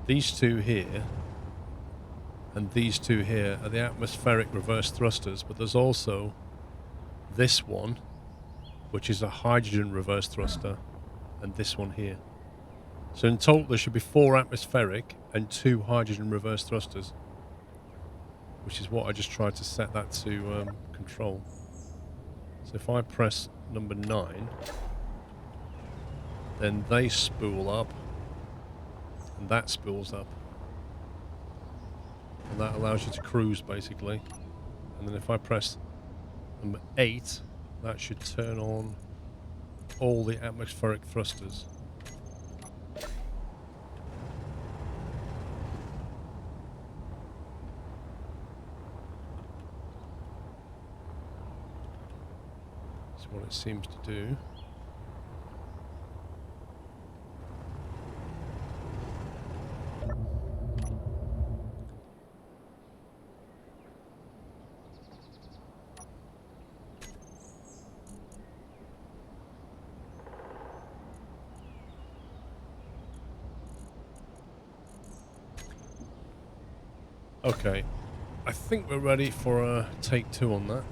these two here and these two here are the atmospheric reverse thrusters, but there's also this one, which is a hydrogen reverse thruster, and this one here. So in total there should be 4 atmospheric and 2 hydrogen reverse thrusters, which is what I just tried to set that to control. So if I press number 9, then they spool up, and that spools up. And that allows you to cruise, basically. And then if I press number 8, that should turn on all the atmospheric thrusters. That's what it seems to do. Okay, I think we're ready for a take 2 on that.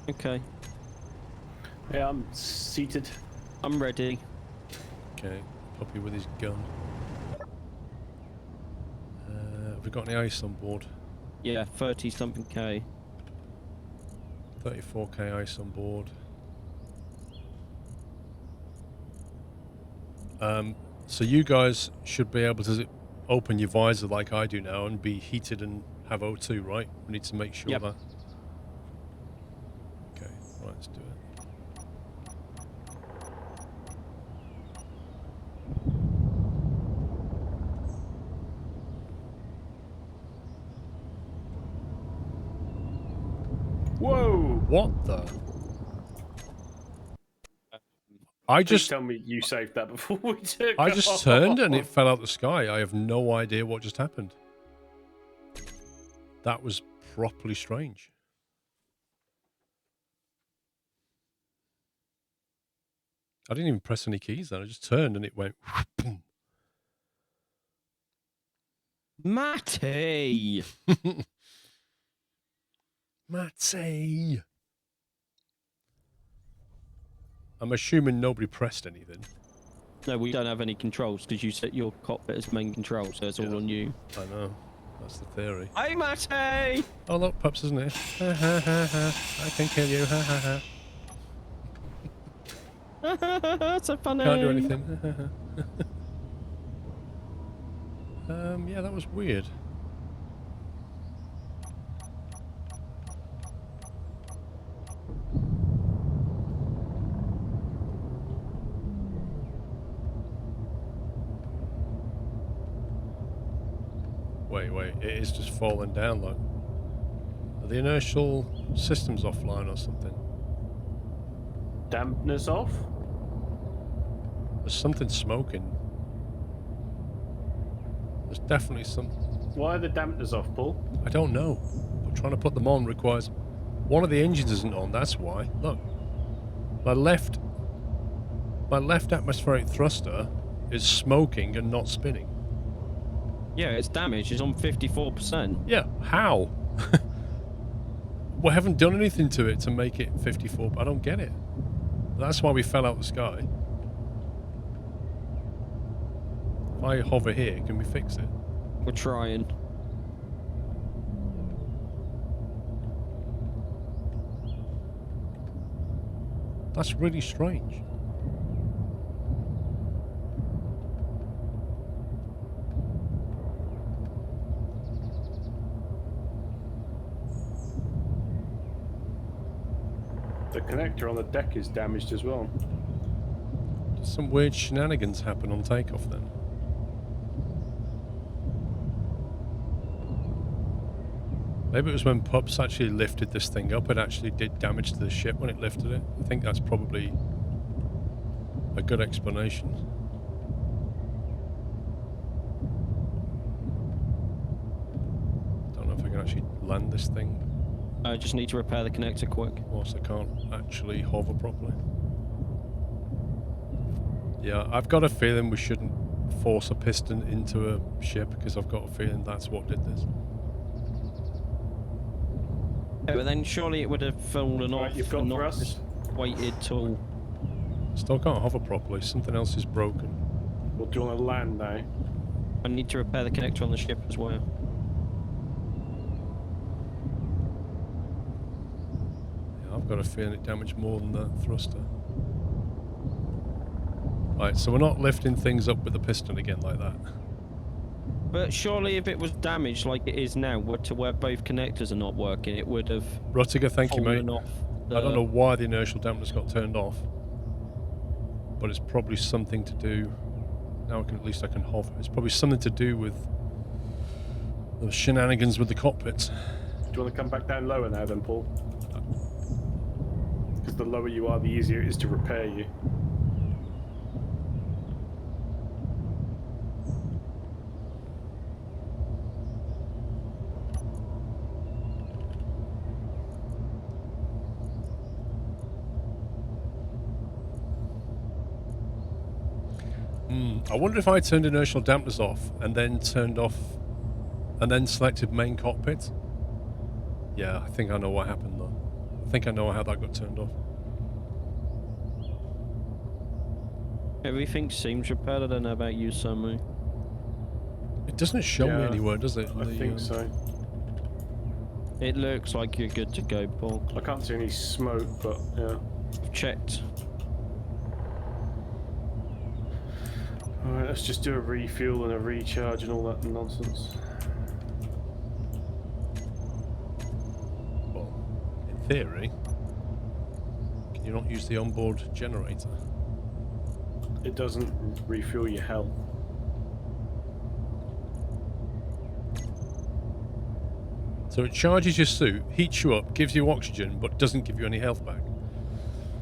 Okay, Yeah, I'm seated. I'm ready. Okay, Puppy with his gun. Have we got any ice on board? Yeah, 30 something K. 34k ice on board. So you guys should be able to open your visor like I do now and be heated and have O2, right? We need to make sure Yep. that. Okay, right, let's do it. Whoa! What the? I Please just tell me you saved that before we took I just off. turned and it fell out the sky. I have no idea what just happened. That was properly strange. I didn't even press any keys then. I just turned and it went boom. Matty! Matty! I'm assuming nobody pressed anything. No, we don't have any controls because you set your cockpit as main control, so it's all on you. I know. That's the theory. Hey, Matty! Oh, look, Pups isn't here. Ha ha ha ha. I can kill you. Ha ha ha. That's so funny. Can't do anything. Yeah, that was weird. Wait, it is just falling down, look. Are the inertial systems offline or something? Dampness off? There's something smoking. There's definitely some... Why are the dampeners off, Paul? I don't know. But trying to put them on requires... One of the engines isn't on, that's why. Look. My left atmospheric thruster is smoking and not spinning. Yeah, it's damaged. It's on 54%. Yeah, how? We haven't done anything to it to make it 54. I don't get it. That's why we fell out the sky. If I hover here, can we fix it? We're trying. That's really strange. The connector on the deck is damaged as well. Did some weird shenanigans happen on takeoff then? Maybe it was when Pups actually lifted this thing up, it actually did damage to the ship when it lifted it. I think that's probably a good explanation. Don't know if I can actually land this thing I just need to repair the connector quick. whilst I can't actually hover properly. Yeah, I've got a feeling we shouldn't force a piston into a ship because I've got a feeling that's what did this. Yeah, but then surely it would have fallen Right, off you've got and not thrust. just waited till... Still can't hover properly. Something else is broken. Well, do you want to land now? I need to repair the connector on the ship as well. Yeah, I've got a feeling it damaged more than that thruster. Right, so we're not lifting things up with the piston again like that. But surely if it was damaged like it is now, to where both connectors are not working, it would have Ruttiger, thank you, mate. fallen off. I don't know why the inertial dampeners got turned off, but it's probably something to do. Now at least I can hover. It's probably something to do with those shenanigans with the cockpits. Do you want to come back down lower now then, Paul? Because the lower you are, the easier it is to repair you. I wonder if I turned inertial dampeners off and then selected main cockpit. Yeah, I think I know what happened though. I think I know how that got turned off. Everything seems repaired. I don't know about you, Samu. It doesn't show me Yeah, anywhere, does it? I think so. It looks like you're good to go, Paul. I can't see any smoke, but yeah. I've checked. Alright, let's just do a refuel and a recharge and all that nonsense. Well, in theory, can you not use the onboard generator? It doesn't refuel your health. So it charges your suit, heats you up, gives you oxygen, but doesn't give you any health back.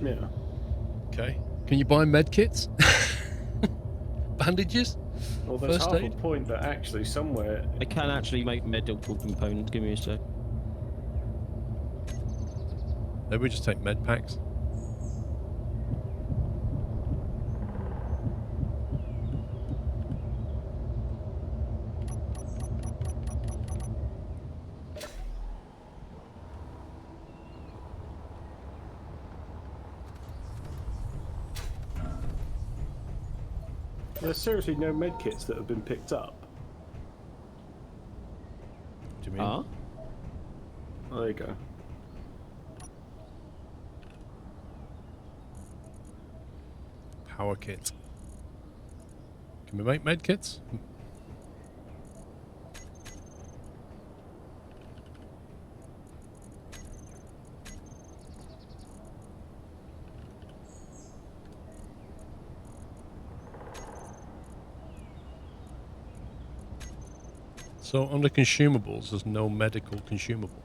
Yeah. Okay. Can you buy med kits? Bandages? Well, there's First half aid? a point that actually somewhere... I can actually make medical components. Give me a sec. Maybe we just take med packs. There's seriously no medkits that have been picked up. Do you mean? Ah? Oh, there you go. Power kit. Can we make med kits? So under consumables, there's no medical consumable.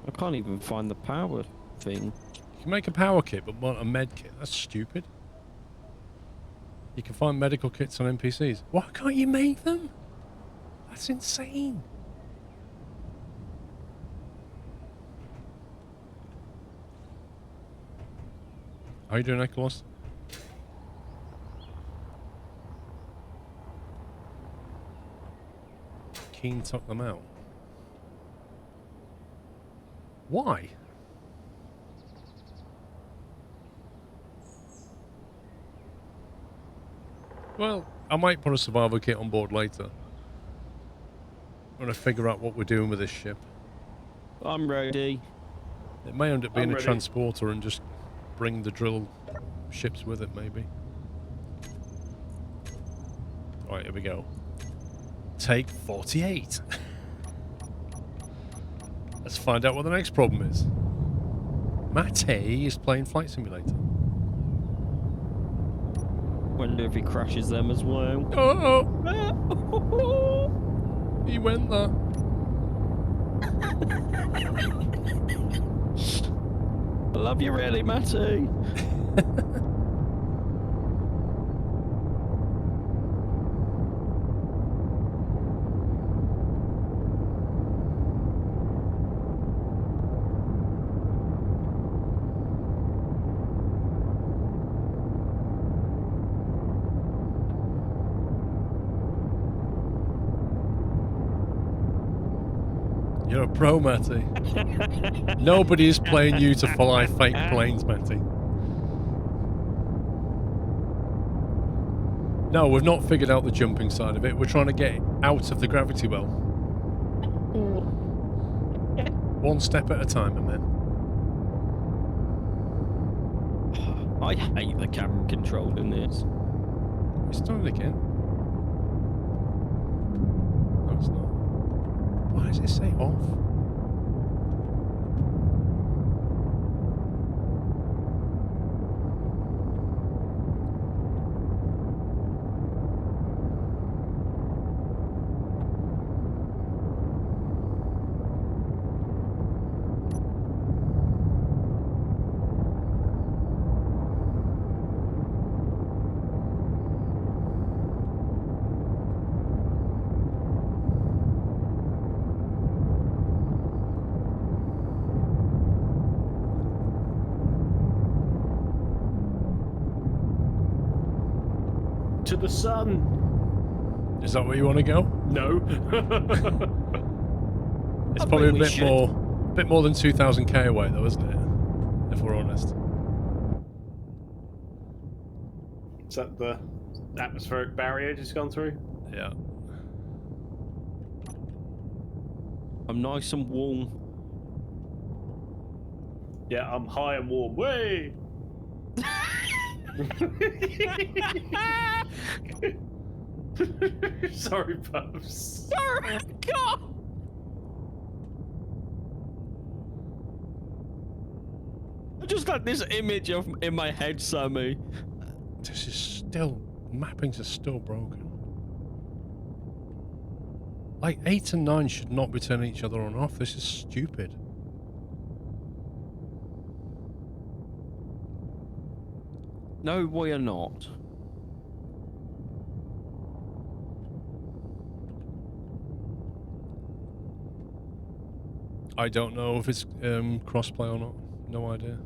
I can't even find the power thing. You can make a power kit, but want a med kit. That's stupid. You can find medical kits on NPCs. Why can't you make them? That's insane. How are you doing, Nicholas? Keen took them out. Why? Well, I might put a survival kit on board later. I'm going to figure out what we're doing with this ship. I'm ready. It may end up being I'm a ready. transporter and just bring the drill ships with it, maybe. Right, here we go. Take 48. Let's find out what the next problem is. Mate is playing Flight Simulator. Wonder if he crashes them as well. Oh! He went there. I love you really, Matty. You're a pro, Matty. Nobody is playing you to fly fake planes, Matty. No, we've not figured out the jumping side of it. We're trying to get out of the gravity well. One step at a time, and then. I hate the camera control in this. It's done it again. No, it's not. Why does it say off? To the sun. Is that where you want to go? No. It's I probably a think we bit should. bit more than 2,000k away, though, isn't it? If we're honest. Is that the atmospheric barrier just gone through? Yeah. I'm nice and warm. Yeah, I'm high and warm. Way. Sorry, Puffs. Sorry, God. I just had this image of in my head, Sammy. This is still... Mappings are still broken. Like, 8 and 9 should not be turning each other on off. This is stupid. No, we are not. I don't know if it's crossplay or not. No idea.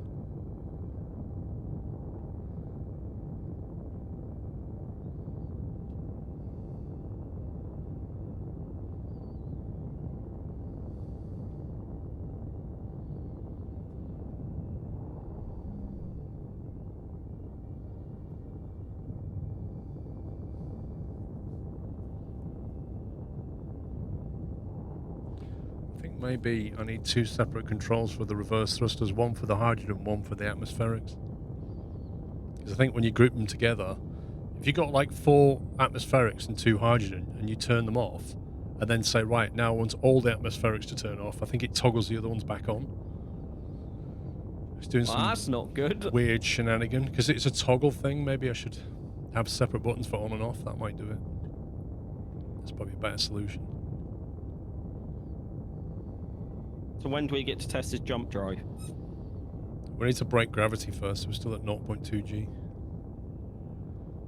I think maybe I need 2 separate controls for the reverse thrusters, one for the hydrogen, one for the atmospherics. Because I think when you group them together, if you got like 4 atmospherics and 2 hydrogen and you turn them off and then say, right, now I want all the atmospherics to turn off, I think it toggles the other ones back on. It's doing Well, some that's not good. weird shenanigan. Because it's a toggle thing, maybe I should have separate buttons for on and off. That might do it. That's probably a better solution. So when do we get to test this jump drive? We need to break gravity first, so we're still at 0.2 G.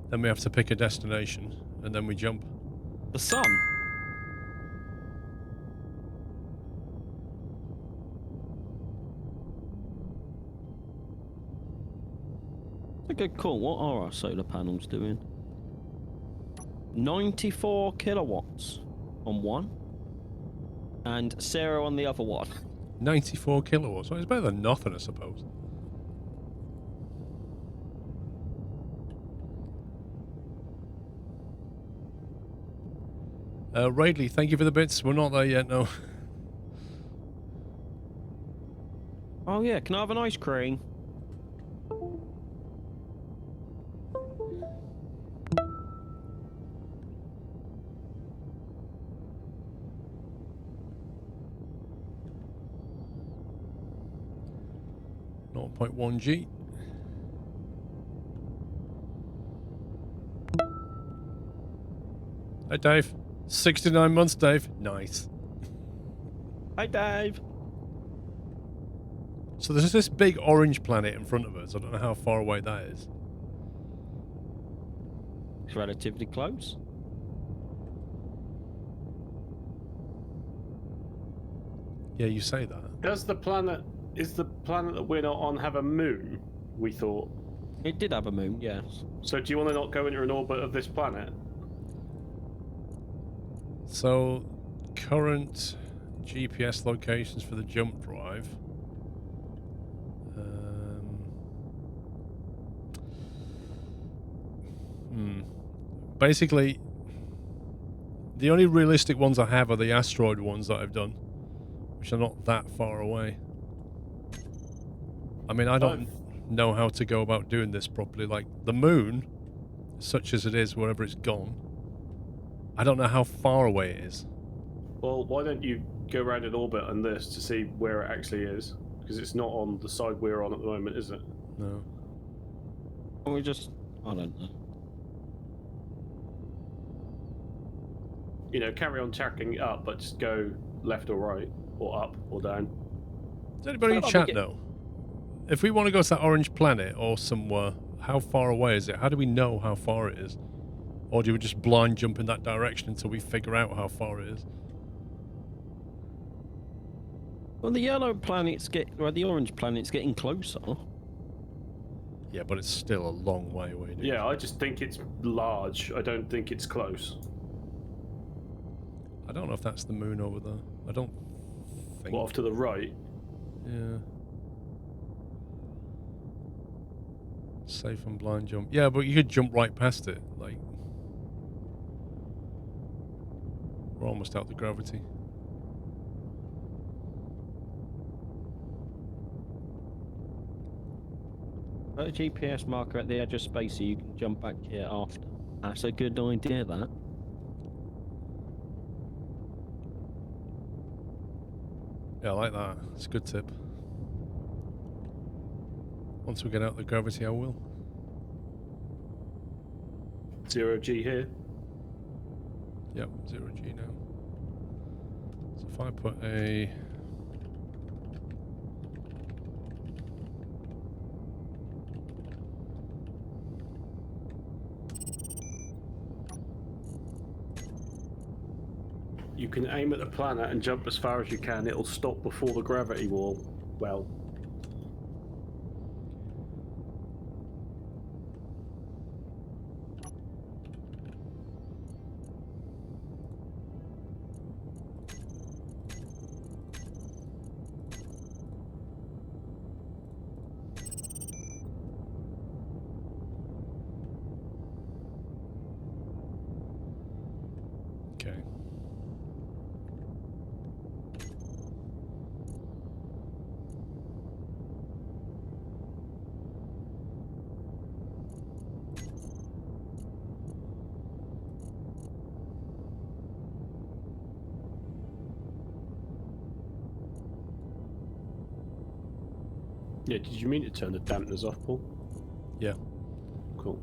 Then we have to pick a destination, and then we jump. The sun. Okay, cool. What are our solar panels doing? 94 kilowatts on one, and 0 on the other one. 94 kilowatts. Well, it's better than nothing, I suppose. Raidley, thank you for the bits. We're not there yet, no. Oh yeah, can I have an ice cream? Not 0.1 G. Hey, Dave. 69 months, Dave. Nice. Hi, Dave. So there's this big orange planet in front of us. I don't know how far away that is. It's relatively close. Yeah, you say that. Is the planet that we're not on have a moon? We thought. It did have a moon, yes. So do you want to not go into an orbit of this planet? So, current GPS locations for the jump drive. Basically, the only realistic ones I have are the asteroid ones that I've done, which are not that far away. I mean, I don't know how to go about doing this properly. Like, the moon, such as it is, wherever it's gone, I don't know how far away it is. Well, why don't you go around in orbit on this to see where it actually is? Because it's not on the side we're on at the moment, is it? No. Or we just... I don't know. You know, carry on tracking it up, but just go left or right, or up or down. Does anybody in chat know? If we want to go to that orange planet or somewhere, how far away is it? How do we know how far it is? Or do we just blind jump in that direction until we figure out how far it is? Well, the yellow planet's the orange planet's getting closer. Yeah, but it's still a long way away. Dude. Yeah, I just think it's large. I don't think it's close. I don't know if that's the moon over there. I don't think. Well, off to the right. Yeah. Safe and blind jump. Yeah, but you could jump right past it. Like, we're almost out the gravity. Put a GPS marker at the edge of space so you can jump back here after. That's a good idea, that. Yeah, I like that. It's a good tip. Once we get out of the gravity, I will. 0G here. Yep, 0G now. So if I put a... You can aim at the planet and jump as far as you can. It'll stop before the gravity wall. Well. Okay. Yeah, did you mean to turn the dampeners off, Paul? Yeah. Cool.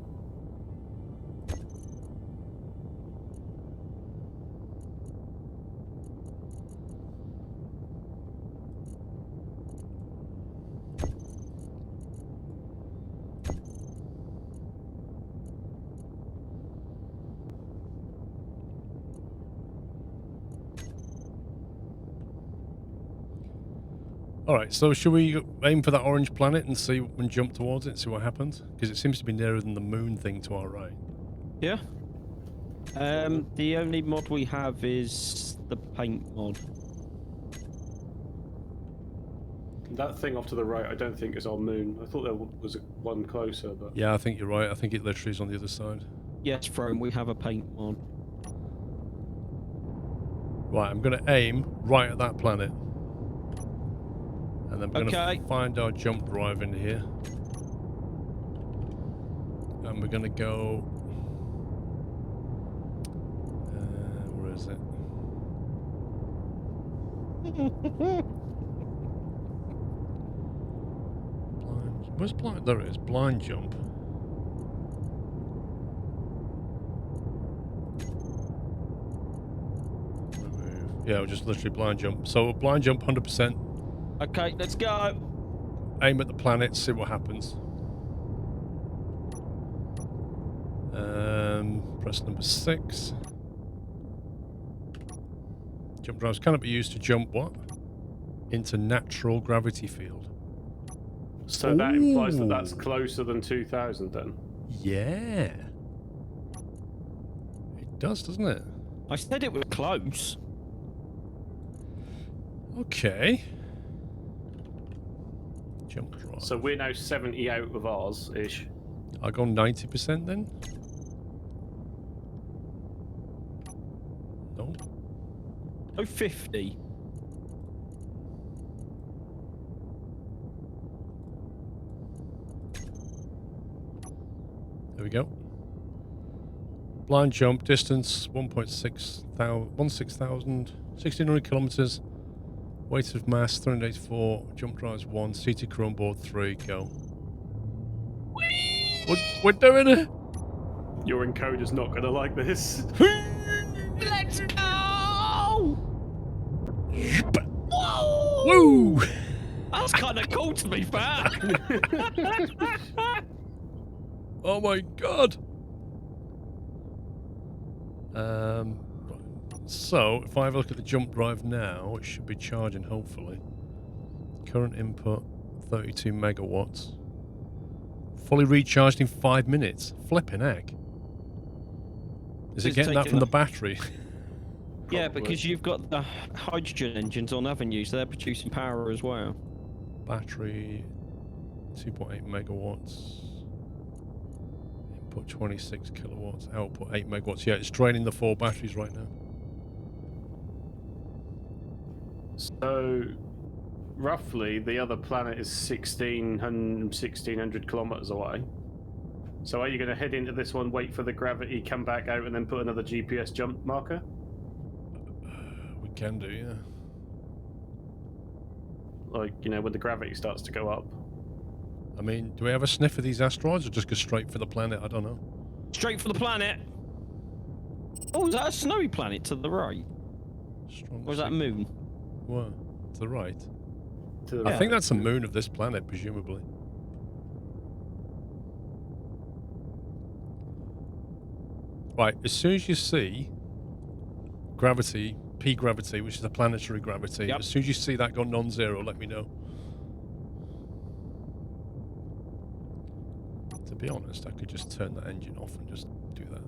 Alright, so should we aim for that orange planet and see and jump towards it, see what happens? Because it seems to be nearer than the moon thing to our right. Yeah. The only mod we have is the paint mod. That thing off to the right, I don't think is our moon. I thought there was one closer, but... Yeah, I think you're right. I think it literally is on the other side. Yes, Throne, we have a paint mod. Right, I'm going to aim right at that planet. And then we're going to find our jump drive in here. And we're going to go... where is it? Where's blind? There it is. Blind jump. Yeah, we're just literally blind jump. So blind jump 100%. Okay, let's go. Aim at the planet, see what happens. Press number 6. Jump drives cannot be used to jump what? Into natural gravity field. So that implies that that's closer than 2000 then? Yeah. It does, doesn't it? I said it was close. Okay. Jump drive. So we're now 70 out of ours ish. I'll go 90% then. No. Oh, 50. There we go. Blind jump distance 1600 kilometers. Weight of mass 384. Jump drives 1. Seated crew on board 3. Go. We're doing it. Your encoder's not going to like this. Let's go! Whoa! Woo! That's kind of cool to be fair. Oh my god. So if I have a look at the jump drive now, it should be charging hopefully. Current input 32 megawatts. Fully recharged in 5 minutes. Flipping heck. Is it It's getting that taking from a- the battery? Yeah, Probably. because you've got the hydrogen engines on, haven't you? So they're producing power as well. Battery 2.8 megawatts. Input 26 kilowatts. Output 8 megawatts. Yeah, it's draining the 4 batteries right now. So, roughly, the other planet is 1600 kilometers away. So, are you going to head into this one, wait for the gravity, come back out, and then put another GPS jump marker? We can do, yeah. Like, you know, when the gravity starts to go up. I mean, do we have a sniff of these asteroids or just go straight for the planet? I don't know. Straight for the planet. Oh, is that a snowy planet to the right? Strong Or is that a signal. moon? What? To the right? To the I right. think that's a moon of this planet, presumably. Right, as soon as you see gravity, P gravity, which is the planetary gravity, Yep. as soon as you see that go non-zero, let me know. To be honest, I could just turn that engine off and just do that.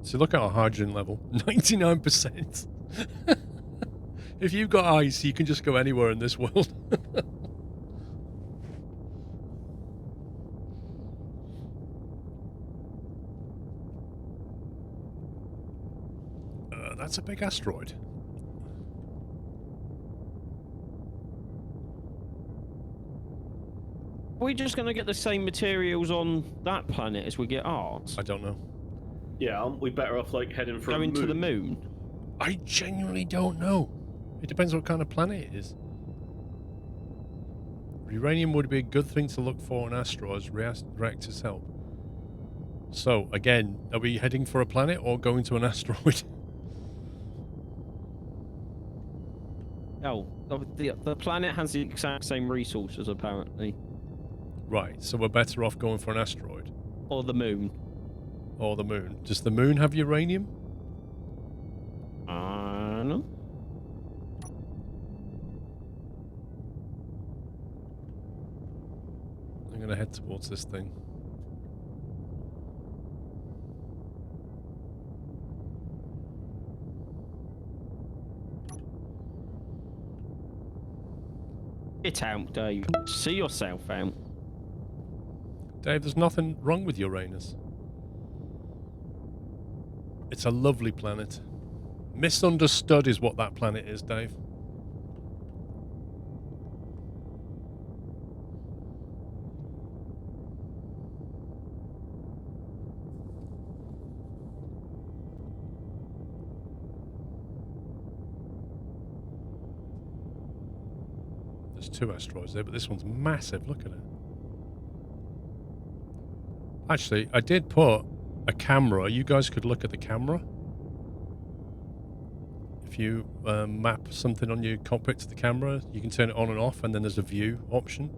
So look at our hydrogen level, 99%. If you've got ice, you can just go anywhere in this world. That's a big asteroid. Are we just going to get the same materials on that planet as we get ours? I don't know. Yeah, aren't we better off, like, heading for Going a moon? to the moon? I genuinely don't know. It depends what kind of planet it is. Uranium would be a good thing to look for on asteroids. Reactors help. So, again, are we heading for a planet or going to an asteroid? Oh, the planet has the exact same resources, apparently. Right, so we're better off going for an asteroid. Or the moon. Or the moon. Does the moon have uranium? No. I'm going to head towards this thing. Get out, Dave. See yourself out. Dave, there's nothing wrong with Uranus. It's a lovely planet. Misunderstood is what that planet is, Dave. There's 2 asteroids there, but this one's massive. Look at it. Actually, I did put a camera. You guys could look at the camera. If you map something on your cockpit to the camera, you can turn it on and off, and then there's a view option.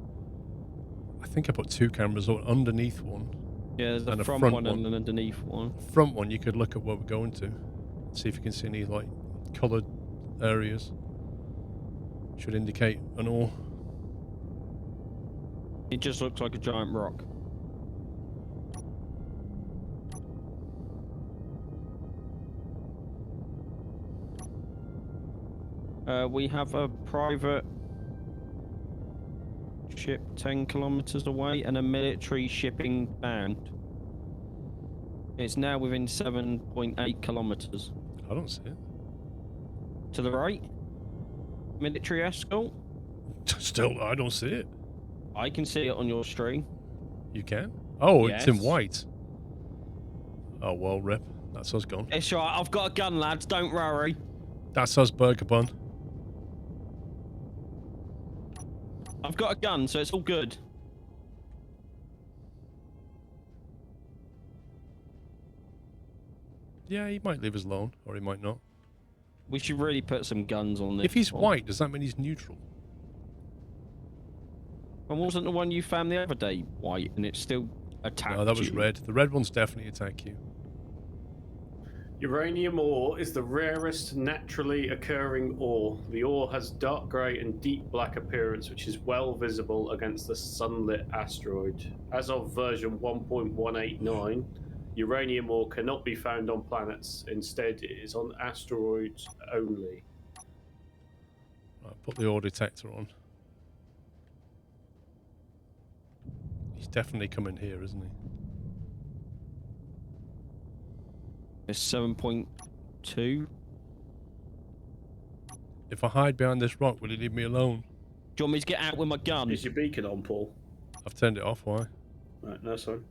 I think I put 2 cameras underneath one. Yeah, there's And a a front, front one, one. and an underneath one. Front one, you could look at where we're going to. See if you can see any, like, coloured areas. Should indicate an ore. It just looks like a giant rock. We have a private ship 10 kilometers away and a military shipping bound. It's now within 7.8 kilometers. I don't see it. To the right? Military escort? Still, I don't see it. I can see it on your stream. You can? Oh, it's in Yes. white. Oh, well, rip. That's us gone. It's alright, I've got a gun, lads, don't worry. That's us, Burger Bun. I've got a gun, so it's all good. Yeah, he might leave us alone, or he might not. We should really put some guns on this. If he's one. white, does that mean he's neutral? And wasn't the one you found the other day white and it still attacked No, that was you? red. The red ones definitely attack you. Uranium ore is the rarest naturally occurring ore. The ore has dark grey and deep black appearance, which is well visible against the sunlit asteroid. As of version 1.189, uranium ore cannot be found on planets. Instead, it is on asteroids only. Right, put the ore detector on. He's definitely coming here, isn't he? It's 7.2. If I hide behind this rock, will he leave me alone? Do you want me to get out with my gun? Is your beacon on, Paul? I've turned it off, why? Right, no, sorry.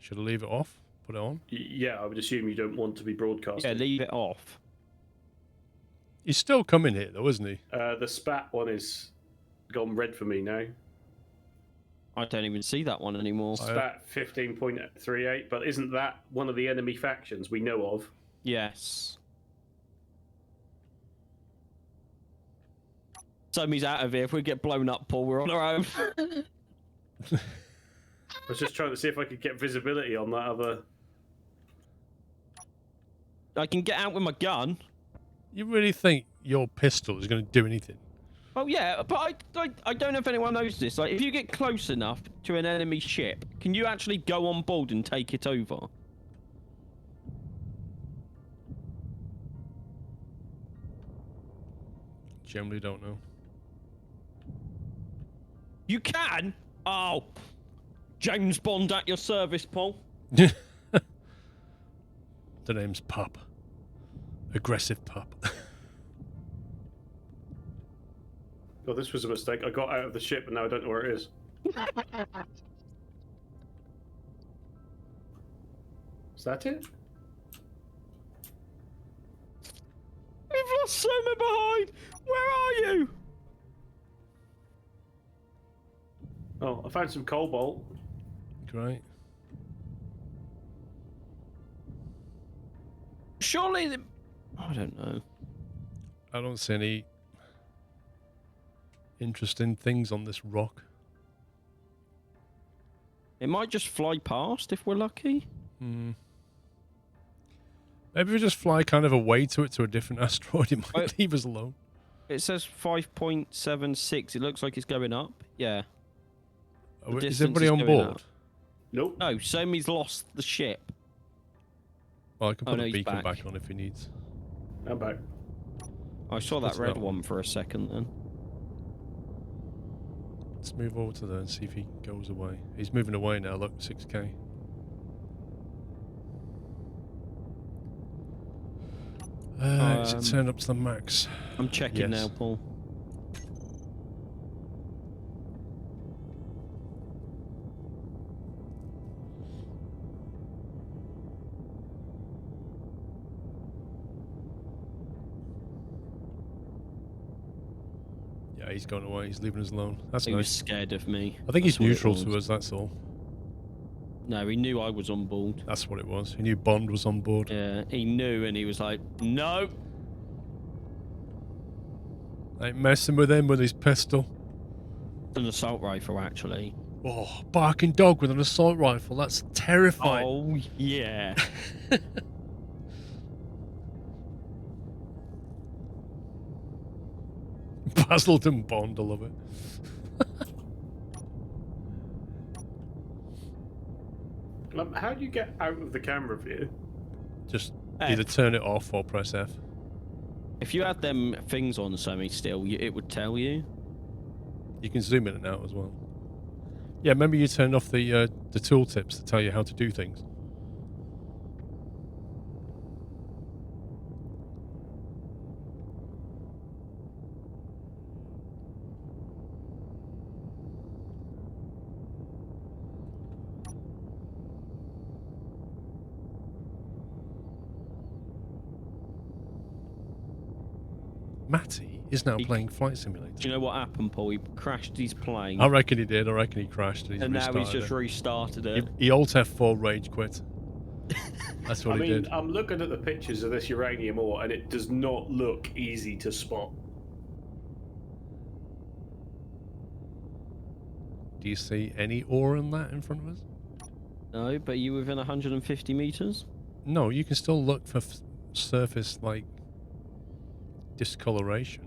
Should I leave it off? Put it on? Yeah, I would assume you don't want to be broadcasting. Yeah, leave it off. He's still coming here, though, isn't he? The spat one is gone red for me now. I don't even see that one anymore. Spat 15.38, but isn't that one of the enemy factions we know of? Yes. Somi's out of here. If we get blown up, Paul, we're on our own. I was just trying to see if I could get visibility on that other... I can get out with my gun. You really think your pistol is going to do anything? Oh yeah, but I don't know if anyone knows this. Like, if you get close enough to an enemy ship, can you actually go on board and take it over? Generally don't know. You can? Oh. James Bond at your service, Paul. The name's Pup. Aggressive Pup. Oh, this was a mistake. I got out of the ship and now I don't know where it is. Is that it? We've lost Soma behind. Where are you? Oh, I found some cobalt. Great. Surely I don't know. I don't see any interesting things on this rock. It might just fly past if we're lucky. Hmm. Maybe we just fly kind of away to it, to a different asteroid. It might leave us alone. It says 5.76. It looks like it's going up. Yeah. Is distance everybody is on going board? up. Nope. No, Somi's lost the ship. Well, I can Oh, put no, a he's beacon back. back on if he needs. I'm back. I saw What's that red that one for a second then. Let's move over to there and see if he goes away. He's moving away now, look, 6k. Is it turned up to the max? I'm checking Yes. now, Paul. Yeah, he's going away. He's leaving us alone. That's He was nice. scared of me. I think he's That's what it neutral was. to us, that's all. No, he knew I was on board. That's what it was. He knew Bond was on board. Yeah, he knew and he was like, no. Ain't messing with him with his pistol. An assault rifle, actually. Oh, barking dog with an assault rifle. That's terrifying. Oh, yeah. Basildon Bond, I love it. How do you get out of the camera view? Just Either turn it off or press F. If you had them things on something still, it would tell you. You can zoom in and out as well. Yeah, remember you turned off the tooltips to tell you how to do things. Matty is now playing Flight Simulator. Do you know what happened, Paul? He crashed his plane. I reckon he did. I reckon he crashed and he's and now restarted he's just it. restarted it. He Alt F4 rage quit. That's what I he mean, did. I'm looking at the pictures of this uranium ore, and it does not look easy to spot. Do you see any ore in that in front of us? No, but you within 150 meters? No, you can still look for surface, like, discoloration.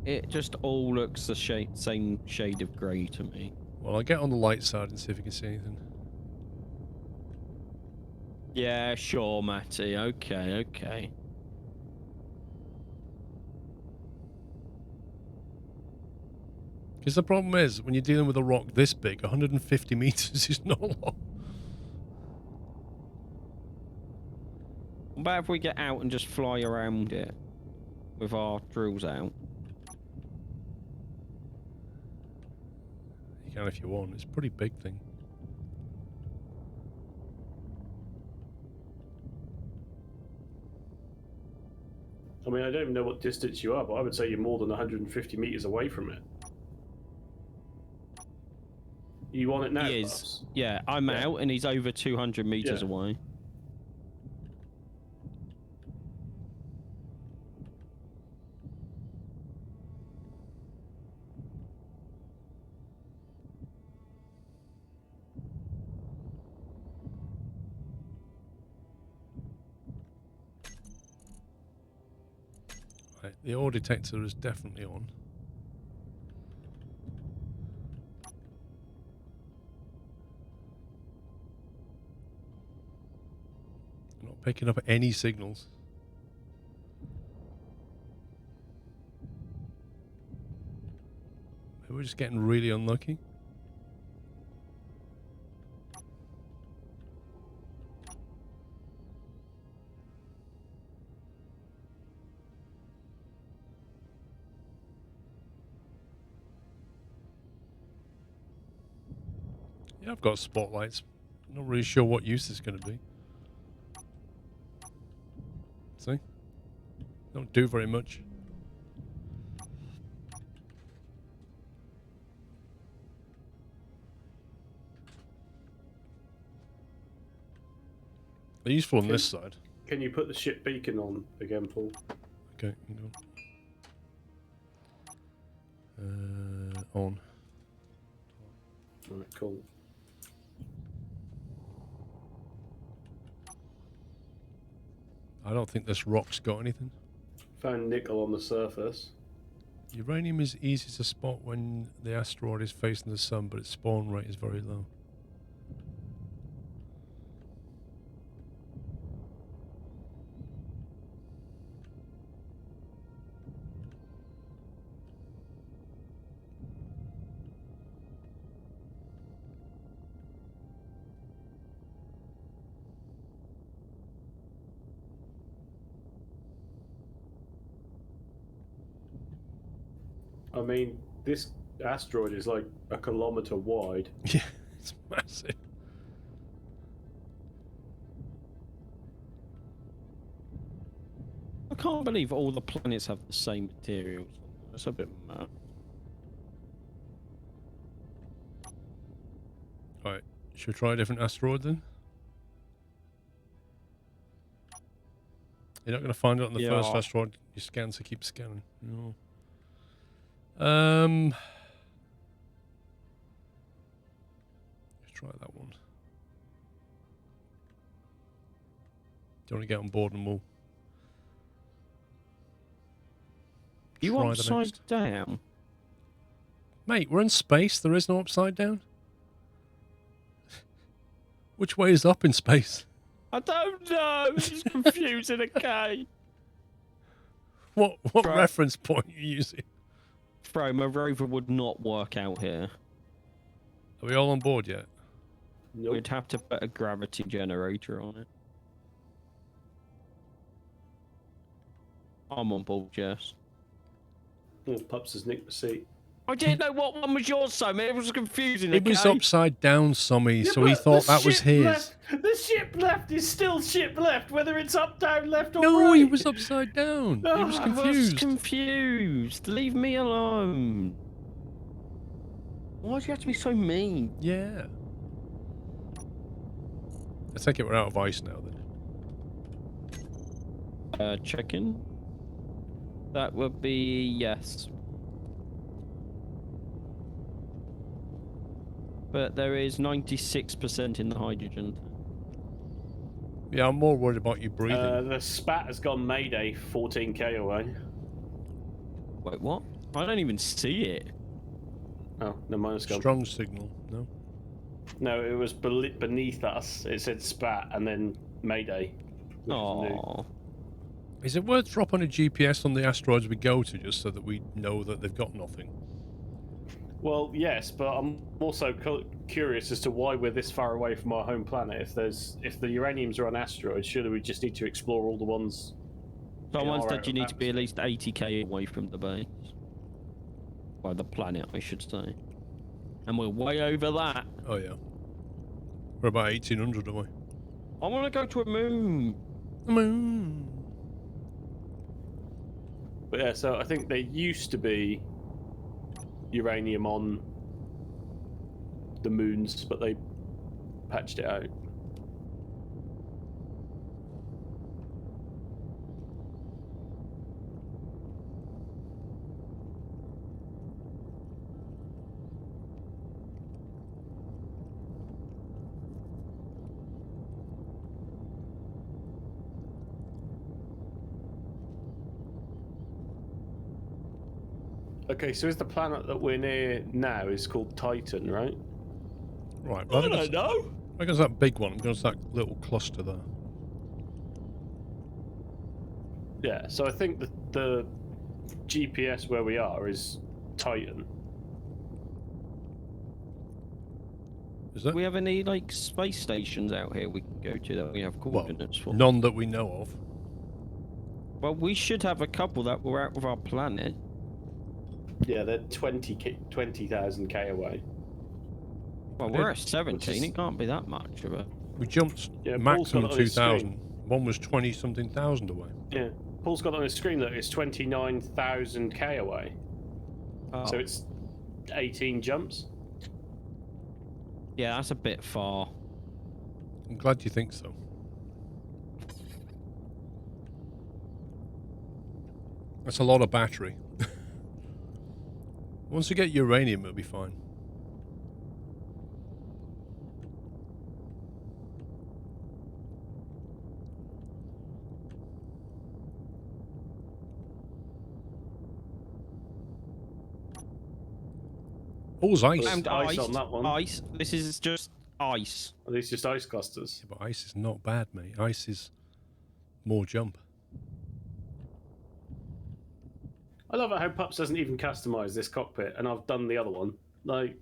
It just all looks the same shade of grey to me. Well, I'll get on the light side and see if you can see anything. Yeah, sure, Matty. Okay, okay. Because the problem is, when you're dealing with a rock this big, 150 meters is not long. What about if we get out and just fly around it with our drills out? You can if you want. It's a pretty big thing. I mean, I don't even know what distance you are, but I would say you're more than 150 meters away from it. You on it now? He is. Bubs? Yeah, I'm out and he's over 200 meters Yeah. away. Right, the ore detector is definitely on. Not picking up any signals. Maybe we're just getting really unlucky. Yeah, I've got spotlights. Not really sure what use it's going to be. See? Don't do very much. They're useful on this side. Can you put the ship beacon on again, Paul? Okay, hang on. On. Alright, cool. I don't think this rock's got anything. Found nickel on the surface. Uranium is easy to spot when the asteroid is facing the sun, but its spawn rate is very low. I mean, this asteroid is like a kilometer wide. Yeah, it's massive. I can't believe all the planets have the same materials. That's a bit mad. Alright, should we try a different asteroid then? You're not going to find it on the first asteroid you scan, so keep scanning. No. Let's try that one. Do you want to get on board and we'll You try the upside next? down? Mate, we're in space. There is no upside down. Which way is up in space? I don't know. It's confusing. Okay. What Right. reference point are you using? Bro, my rover would not work out here. Are we all on board yet? Nope. We'd have to put a gravity generator on it. I'm on board, Jess. Oh, Pups has nicked the seat. I didn't know what one was yours, Simon. It was confusing. It was okay? upside down, Sommy, Yeah, so he but thought the that was ship his. Left, the ship left is still ship left, whether it's up, down, left, or No, right. he was upside down. He was Ah, I was confused. confused. Leave me alone. Why do you have to be so mean? Yeah. I take it we're out of ice now then. Check-in. That would be yes. But there is 96% in the hydrogen. Yeah, I'm more worried about you breathing. The spat has gone Mayday 14k away. Wait, what? I don't even see it. Oh, no, mine has gone. Strong signal. No. No, it was beneath us. It said spat and then Mayday. which is new. Oh. Is it worth dropping a GPS on the asteroids we go to just so that we know that they've got nothing? Well, yes, but I'm also curious as to why we're this far away from our home planet. If the uraniums are on asteroids, surely we just need to explore all the ones. Someone Yeah, said alright, you need to be at perhaps. least 80k away from the base. Well, the planet, I should say. And we're way over that. Oh yeah. We're about 1800 away. I want to go to a moon. The moon. But yeah, so I think there used to be uranium on the moons, but they patched it out. Okay, so is the planet that we're near now is called Titan, right? Right. I don't know. I guess that big one. Goes that little cluster there. Yeah, so I think the GPS where we are is Titan. Is that? Do we have any like space stations out here we can go to that we have Well, coordinates for? none that we know of. Well, we should have a couple that were out of our planet. Yeah, they're 20,000 K away. Well, Okay. we're at 17. is- It can't be that much of a. We jumped Yeah, Paul's maximum got it on his 2,000. One was 20-something thousand away. Yeah, Paul's got it on his screen that it's 29,000 K away. Oh. So it's 18 jumps. Yeah, that's a bit far. I'm glad you think so. That's a lot of battery. Once you get uranium, it'll be fine. All's ice. Well, And ice ice. on that one. Ice. This is just ice. Are these just ice clusters? Yeah, but ice is not bad, mate. Ice is more jump. I love it how Pups doesn't even customize this cockpit, and I've done the other one. Like,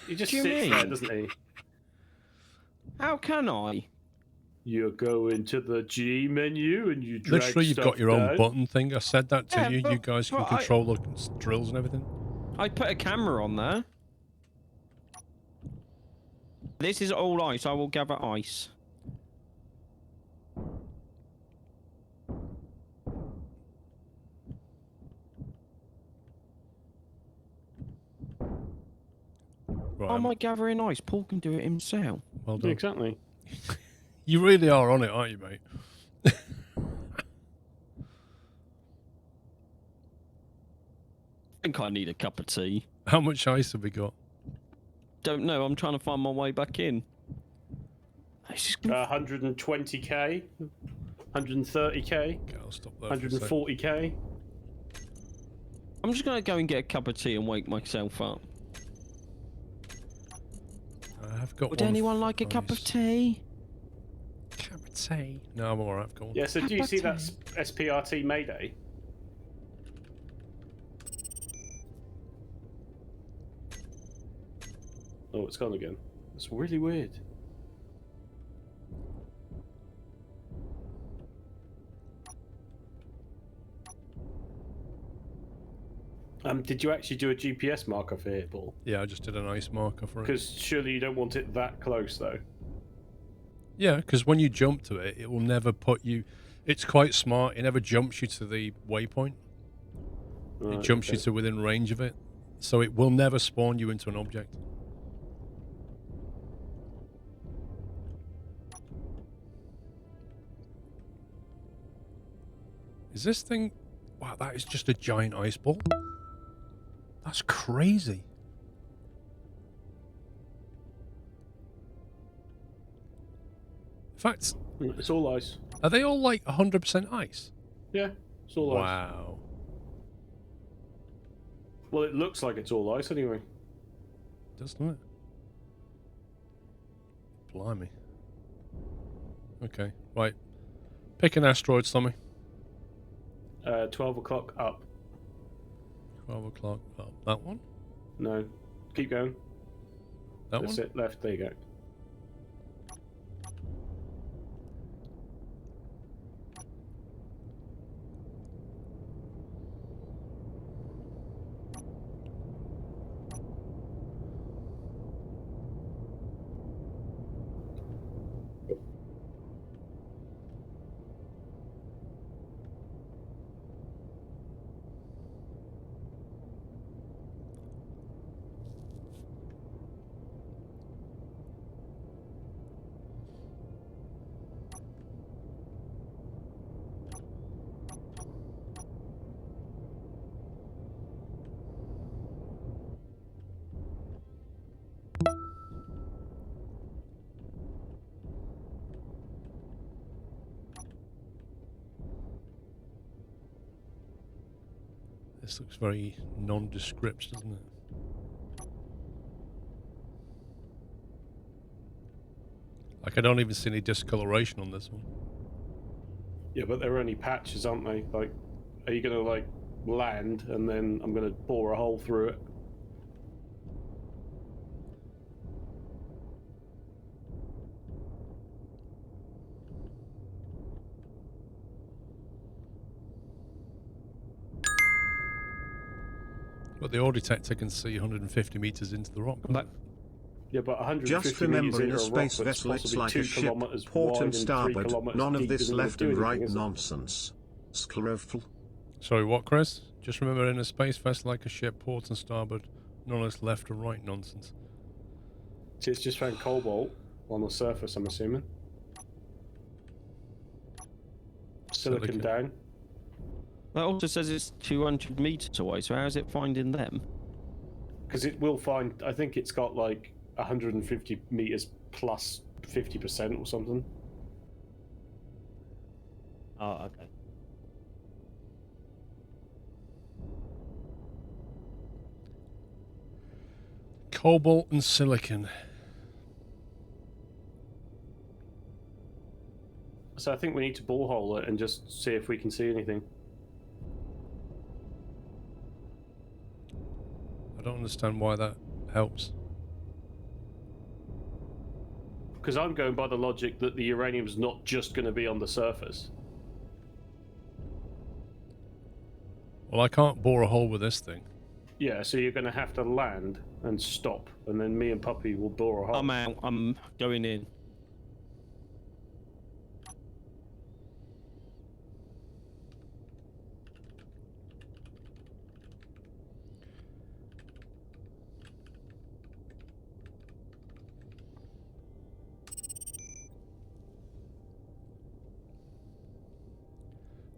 he just What do you sits there, mean? doesn't he? How can I? You go into the G menu and you drag Literally, you've stuff your own down. button thing. I said that to Yeah, you. but- You guys can but I- control the drills and everything. I put a camera on there. This is all ice. I will gather ice. Right. How am I gathering ice? Paul can do it himself. Well Yeah, done. exactly. You really are on it, aren't you, mate? I think I need a cup of tea. How much ice have we got? Don't know. I'm trying to find my way back in. This is 120k, 130k, Okay, I'll stop there. for a sec. 140k. I'm just gonna go and get a cup of tea and wake myself up. I have got Would one anyone like a cup of ice. tea? Cup of Pate. No, I'm alright, go on. Yeah, so do you see that SPRT Mayday? Oh, it's gone again. That's really weird. Did you actually do a GPS marker for here, Paul? Yeah, I just did an ice marker for it. Because surely you don't want it that close, though. Yeah, because when you jump to it, it will never put you... It's quite smart. It never jumps you to the waypoint. Right, It jumps you okay. to within range of it. So it will never spawn you into an object. Is this thing... Wow, that is just a giant ice ball. That's crazy. In fact, It's all ice. are they all like 100% ice? Yeah, it's all ice. Wow. Well, it looks like it's all ice anyway. Doesn't it? Blimey. Okay, right. Pick an asteroid, Tommy. 12 o'clock up. 12 o'clock up. That one? No. Keep going. That That's one? it. Left. There you go. This looks very nondescript, doesn't it? Like, I don't even see any discoloration on this one. Yeah, but they're only patches, aren't they? Like, are you going to, like, land and then I'm going to bore a hole through it? But the ore detector can see 150 meters into the rock. can't it? Yeah, but 150 Just remember, in meters a into a rock space that's vessel, it's possibly like 2 a ship, kilometers port wide and 3 starboard. kilometers None of deep this isn't gonna left do and anything, right is it? nonsense. SquirrelPlus. Sorry, what, Chris? Just remember, in a space vessel like a ship, port and starboard, none of this left or right nonsense. See, it's just found cobalt on the surface, I'm assuming. Silicon down. That also says it's 200 meters away, so how's it finding them? Because it will find, I think it's got like 150 meters plus 50% or something. Oh, okay. Cobalt and silicon. So I think we need to borehole it and just see if we can see anything. I don't understand why that helps. Because I'm going by the logic that the uranium's not just going to be on the surface. Well, I can't bore a hole with this thing. Yeah, so you're going to have to land and stop, and then me and Puppy will bore a hole. I'm out. I'm going in.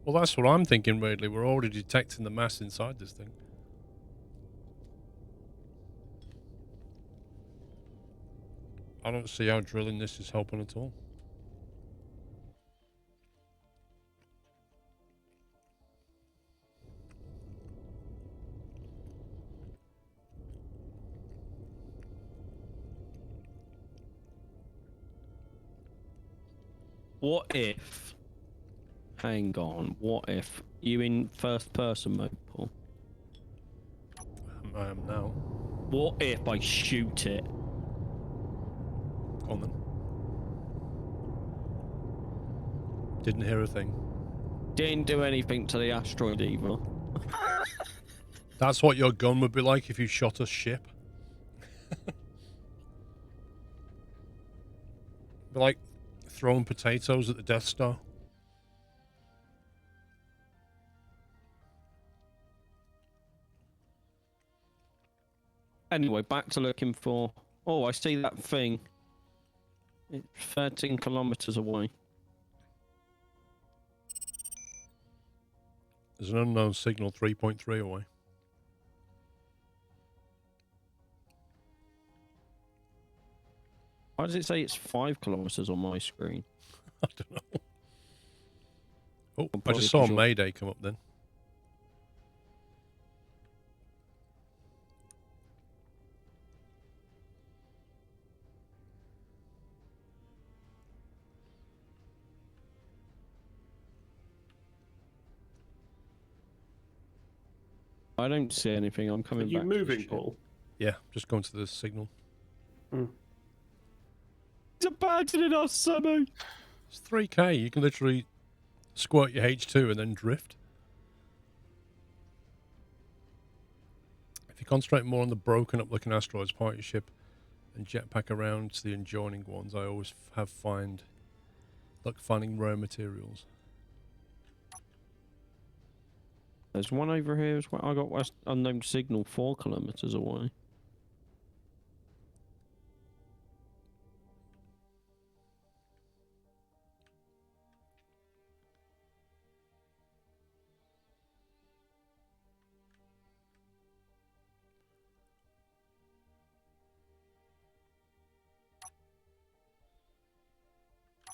Well, that's what I'm thinking, really. We're already detecting the mass inside this thing. I don't see how drilling this is helping at all. What if? Hang on. What if you in first person mode, Paul? I am now. What if I shoot it? Go on then. Didn't hear a thing. Didn't do anything to the asteroid either. That's what your gun would be like if you shot a ship. Be like throwing potatoes at the Death Star. Anyway, back to looking for. Oh, I see that thing. It's 13 kilometers away. There's an unknown signal 3.3 away. Why does it say it's 5 kilometers on my screen? I don't know. Oh, I Probably just saw because you're- Mayday come up then. I don't see anything. I'm Are coming you back. to the moving, ship. Paul? Yeah, just going to the signal. He's abandoning us, Sammy. It's 3k. You can literally squirt your H2 and then drift. If you concentrate more on the broken up looking asteroids, park your ship and jetpack around to the adjoining ones. I always have finding rare materials. There's one over here as well. I got West unknown signal 4 kilometers away.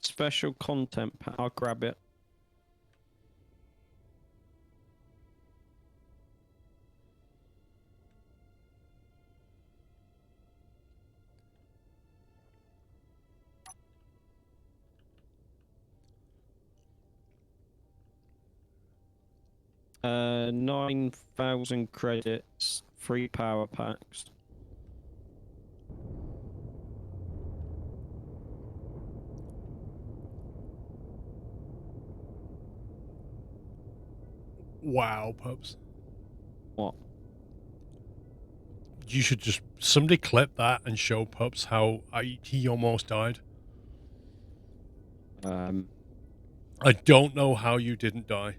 Special content pack. I'll grab it. Uh, 9,000 credits, 3 power packs. Wow, pups. What? You should just somebody clip that and show pups how he almost died. I don't know how you didn't die.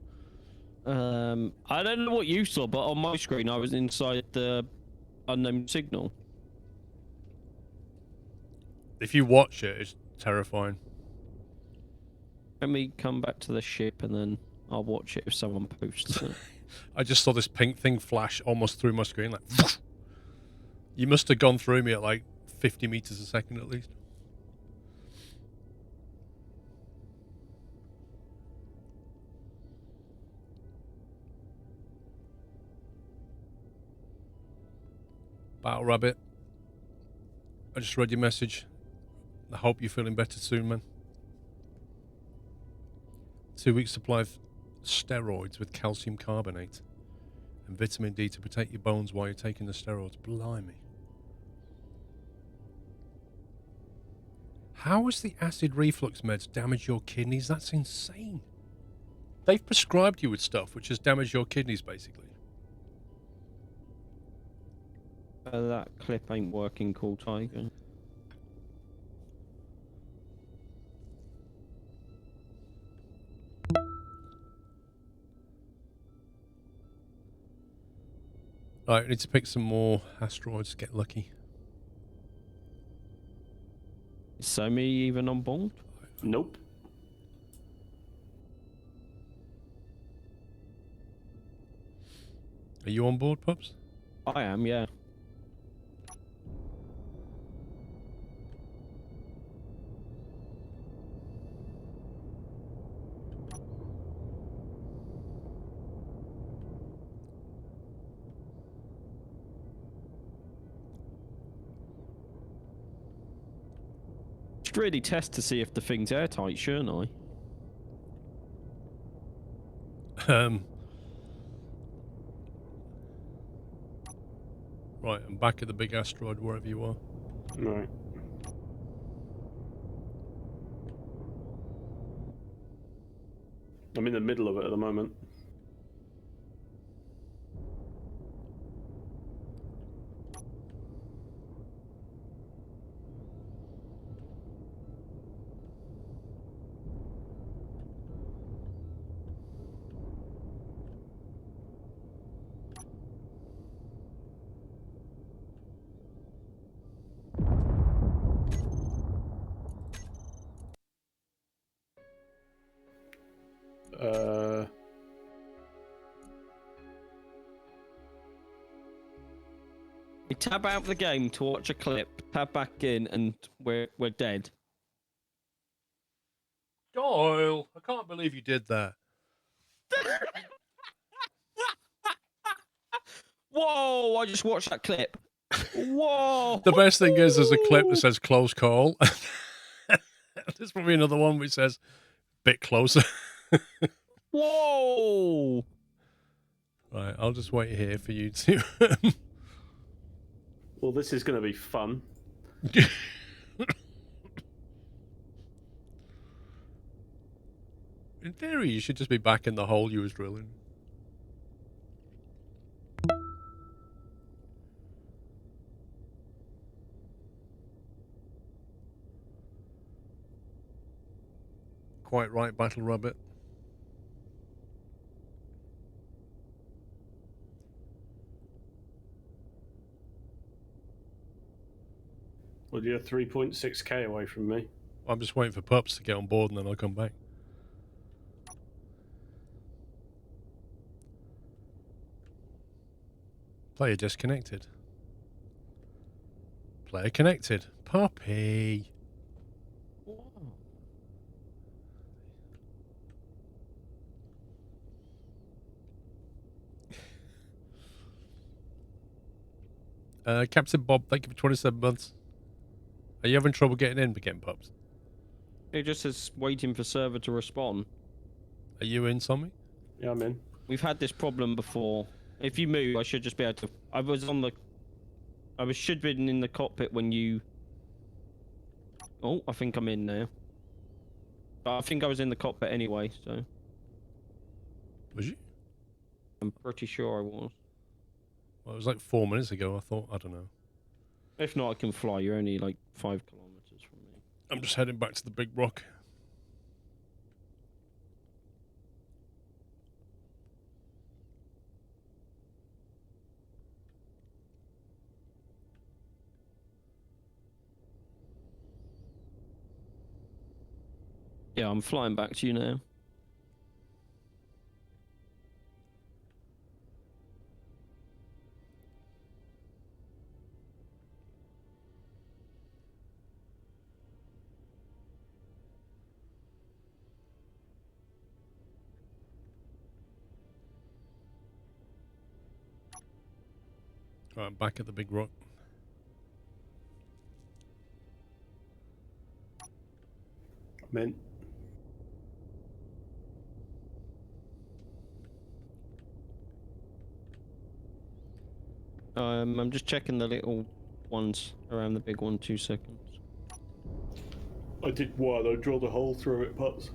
I don't know what you saw, but on my screen I was inside the unknown signal. If you watch it, it's terrifying. Let me come back to the ship and then I'll watch it if someone posts it. I just saw this pink thing flash almost through my screen, like. You must have gone through me at like 50 meters a second at least. Battle Rabbit, I just read your message. I hope you're feeling better soon, man. 2 weeks supply of steroids with calcium carbonate and vitamin D to protect your bones while you're taking the steroids. Blimey. How has the acid reflux meds damaged your kidneys? That's insane. They've prescribed you with stuff which has damaged your kidneys, basically. That clip ain't working, Cool Tiger. Right, we need to pick some more asteroids to get lucky. Is Sammy even on board? Nope. Are you on board, pups? I am, yeah. should really test to see if the thing's airtight, shouldn't I? Right, I'm back at the big asteroid, wherever you are. Right. I'm in the middle of it at the moment. We tab out the game to watch a clip, tab back in, and we're dead. Doyle, I can't believe you did that. Whoa! I just watched that clip. Whoa! The best thing is there's a clip that says close call. There's probably another one which says bit closer. Whoa! Right, I'll just wait here for you to... Well, this is going to be fun. In theory, you should just be back in the hole you was drilling. Quite right, Battle Rabbit. Well, you're 3.6k away from me. I'm just waiting for Pups to get on board and then I'll come back. Player disconnected. Player connected. Puppy. Captain Bob, thank you for 27 months. Are you having trouble getting in, getting Pups? It just says waiting for server to respond. Are you in, Tommy? Yeah, I'm in. We've had this problem before. If you move, I should just be able to... I should have been in the cockpit when you... Oh, I think I'm in now. But I think I was in the cockpit anyway, so... Was you? I'm pretty sure I was. Well, it was like 4 minutes ago, I thought. I don't know. If not, I can fly. You're only like 5 kilometers from me. I'm just heading back to the big rock. Yeah, I'm flying back to you now. Right, I'm back at the big rock. I'm in. I'm just checking the little ones around the big one. 2 seconds. I did what? I drilled a hole through it, Pups.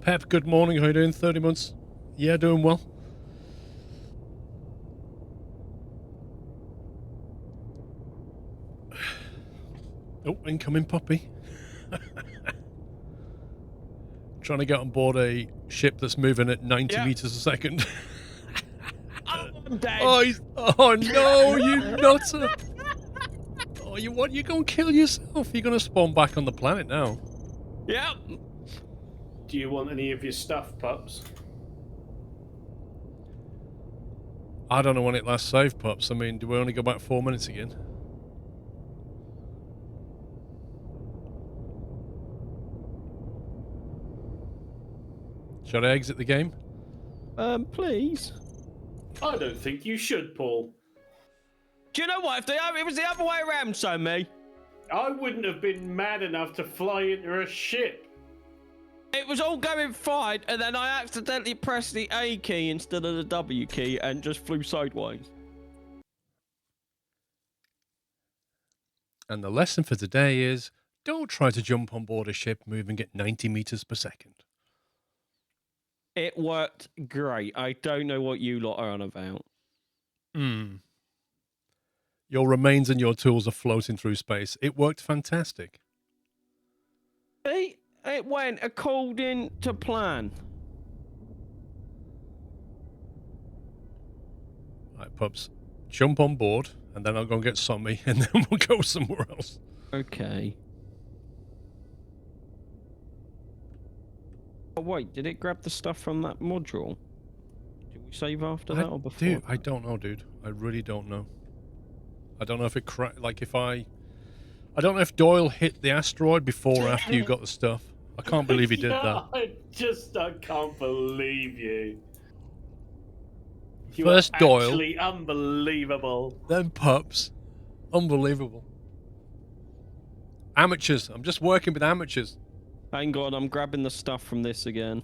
Pep, good morning. How you doing? 30 months. Yeah, doing well. Oh, incoming puppy. Trying to get on board a ship that's moving at 90 meters a second. Oh, I'm dead. Oh no, you nutter. Oh, you what? You're going to kill yourself. You're going to spawn back on the planet now. Yep. Do you want any of your stuff, Pups? I don't know when it last saved, pups. I mean, do we only go back 4 minutes again? Should I exit the game? Please. I don't think you should, Paul. Do you know what? If it was the other way around, so me. I wouldn't have been mad enough to fly into a ship. It was all going fine, and then I accidentally pressed the A key instead of the W key and just flew sideways. And the lesson for today is, don't try to jump on board a ship moving at 90 meters per second. It worked great. I don't know what you lot are on about. Your remains and your tools are floating through space. It worked fantastic. See? It went according to plan. Right, pups, jump on board, and then I'll go and get Sommy, and then we'll go somewhere else. Okay. Oh, wait, did it grab the stuff from that module? Did we save after that or before? Dude, I don't know, dude. I really don't know. I don't know if it like if I don't know if Doyle hit the asteroid before or after you got the stuff. I can't believe he did that. I can't believe you. You First are Doyle, actually unbelievable. then pups. Unbelievable. Amateurs. I'm just working with amateurs. Hang on, I'm grabbing the stuff from this again.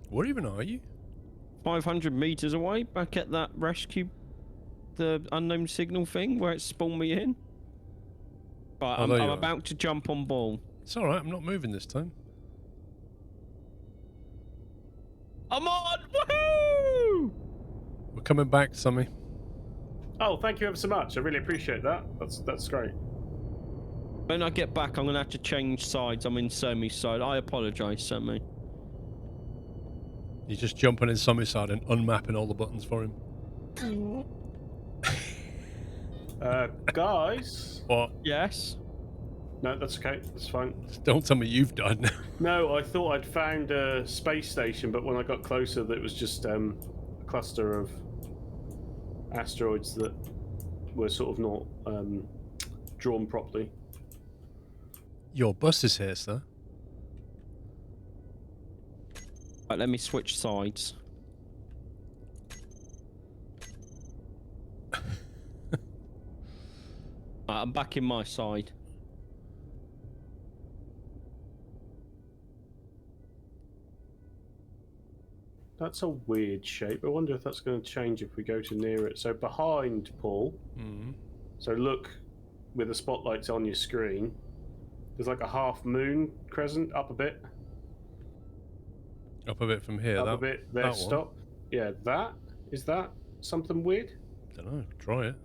Where even are you? 500 meters away, back at that rescue, the unknown signal thing where it spawned me in. Right, Oh, I'm there you are. about to jump on ball. It's alright, I'm not moving this time. I'm on! Woohoo! We're coming back, Sammy. Oh, thank you ever so much. I really appreciate that. That's great. When I get back, I'm gonna have to change sides. I'm in Somi's side. I apologise, Somi. You're just jumping in Sammy's side and unmapping all the buttons for him. Guys. What? Yes. No, that's okay. That's fine. Don't tell me you've died now. No, I thought I'd found a space station, but when I got closer, it was just a cluster of asteroids that were sort of not drawn properly. Your bus is here, sir. Right, let me switch sides. Right, I'm back in my side. That's a weird shape. I wonder if that's going to change if we go to near it. So behind Paul, so look with the spotlights on your screen, there's like a half moon crescent up a bit. Up a bit from here. Up a bit. There, that stop. Yeah, that. Is that something weird? Don't know. Try it.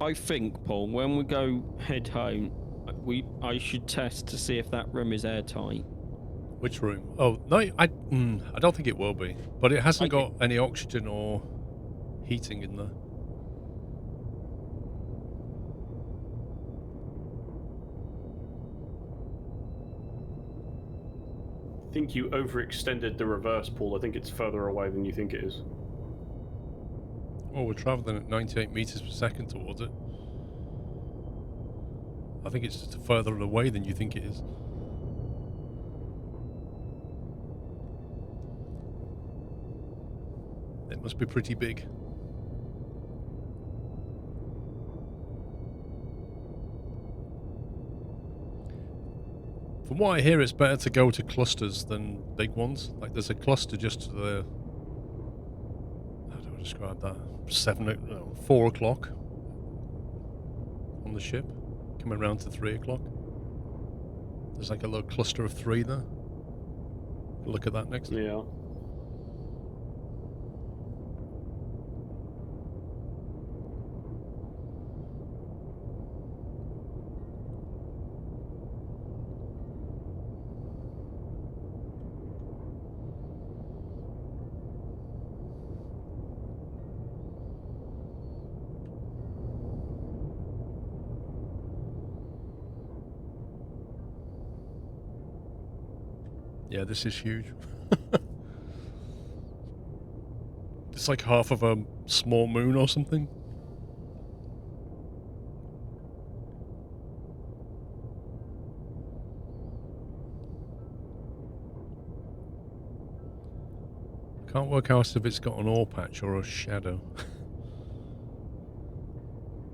I think, Paul, when we go head home, I should test to see if that room is airtight. Which room? Oh no, I don't think it will be. But it hasn't got any oxygen or heating in there. I think you overextended the reverse, Paul. I think it's further away than you think it is. Oh, we're travelling at 98 meters per second towards it. I think it's just further away than you think it is. It must be pretty big. From what I hear, it's better to go to clusters than big ones. Like there's a cluster just to the... How do I describe that? 4 o'clock on the ship, coming around to 3 o'clock. There's like a little cluster of 3 there. Look at that next. Yeah. Yeah, this is huge. It's like half of a small moon or something. Can't work out if it's got an ore patch or a shadow.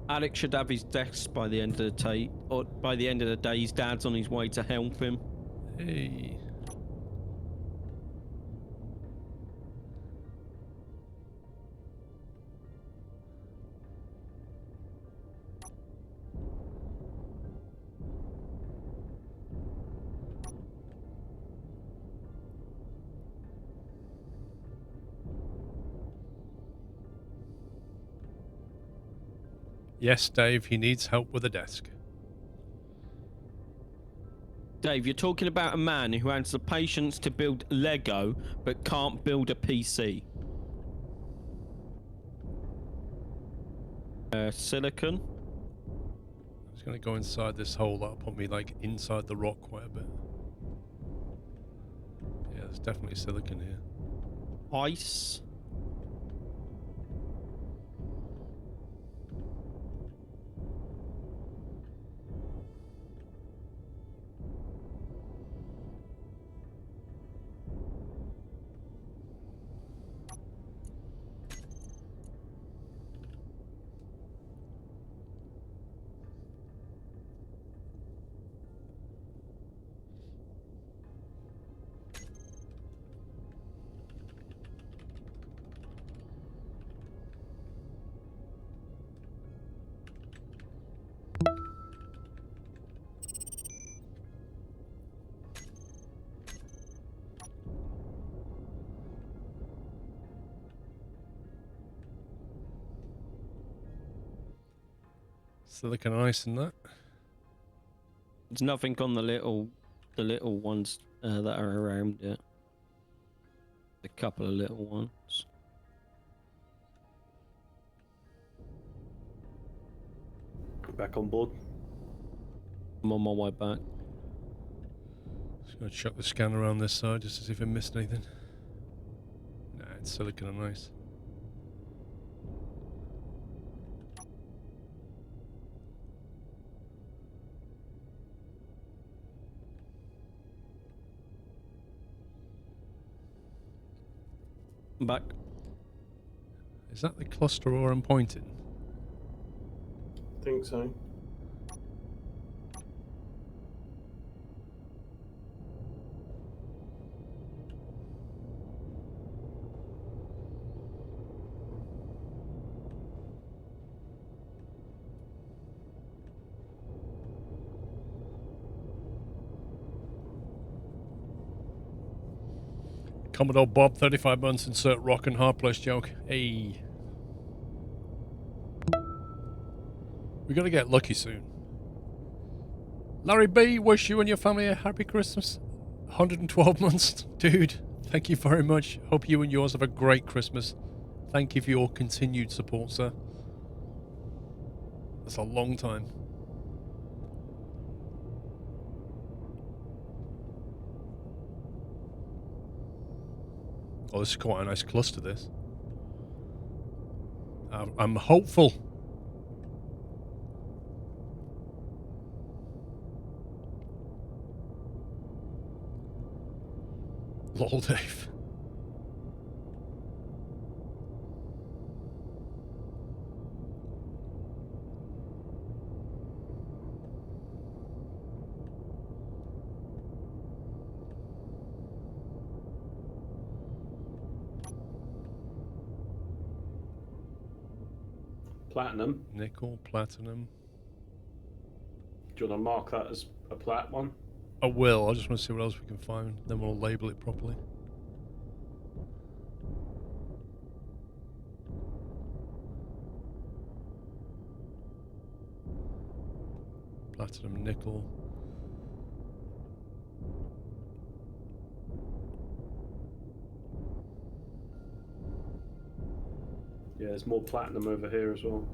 Alex should have his desk by the end of the day, or by the end of the day, his dad's on his way to help him. Hey. Yes, Dave, he needs help with a desk. Dave, you're talking about a man who has the patience to build Lego but can't build a PC. Silicon. I'm just going to go inside this hole. That'll put me like inside the rock quite a bit. Yeah, there's definitely silicon here. Ice. Silicon ice and that. There's nothing on the little ones that are around it. A couple of little ones. Back on board. I'm on my way back. Just going to chuck the scanner around this side just to see if I missed anything. Nah, it's silicon and ice. I'm back. Is that the cluster ore I'm pointing? Think so. Commodore Bob, 35 months, insert rock and hard plus joke. Hey. We gotta get lucky soon. Larry B, wish you and your family a happy Christmas. 112 months. Dude, thank you very much. Hope you and yours have a great Christmas. Thank you for your continued support, sir. That's a long time. Oh, this is quite a nice cluster, this. I'm hopeful. Lol, Dave. Platinum. Nickel, platinum. Do you want to mark that as a plat one? I will. I just want to see what else we can find. Then we'll label it properly. Platinum, nickel. Yeah, there's more platinum over here as well.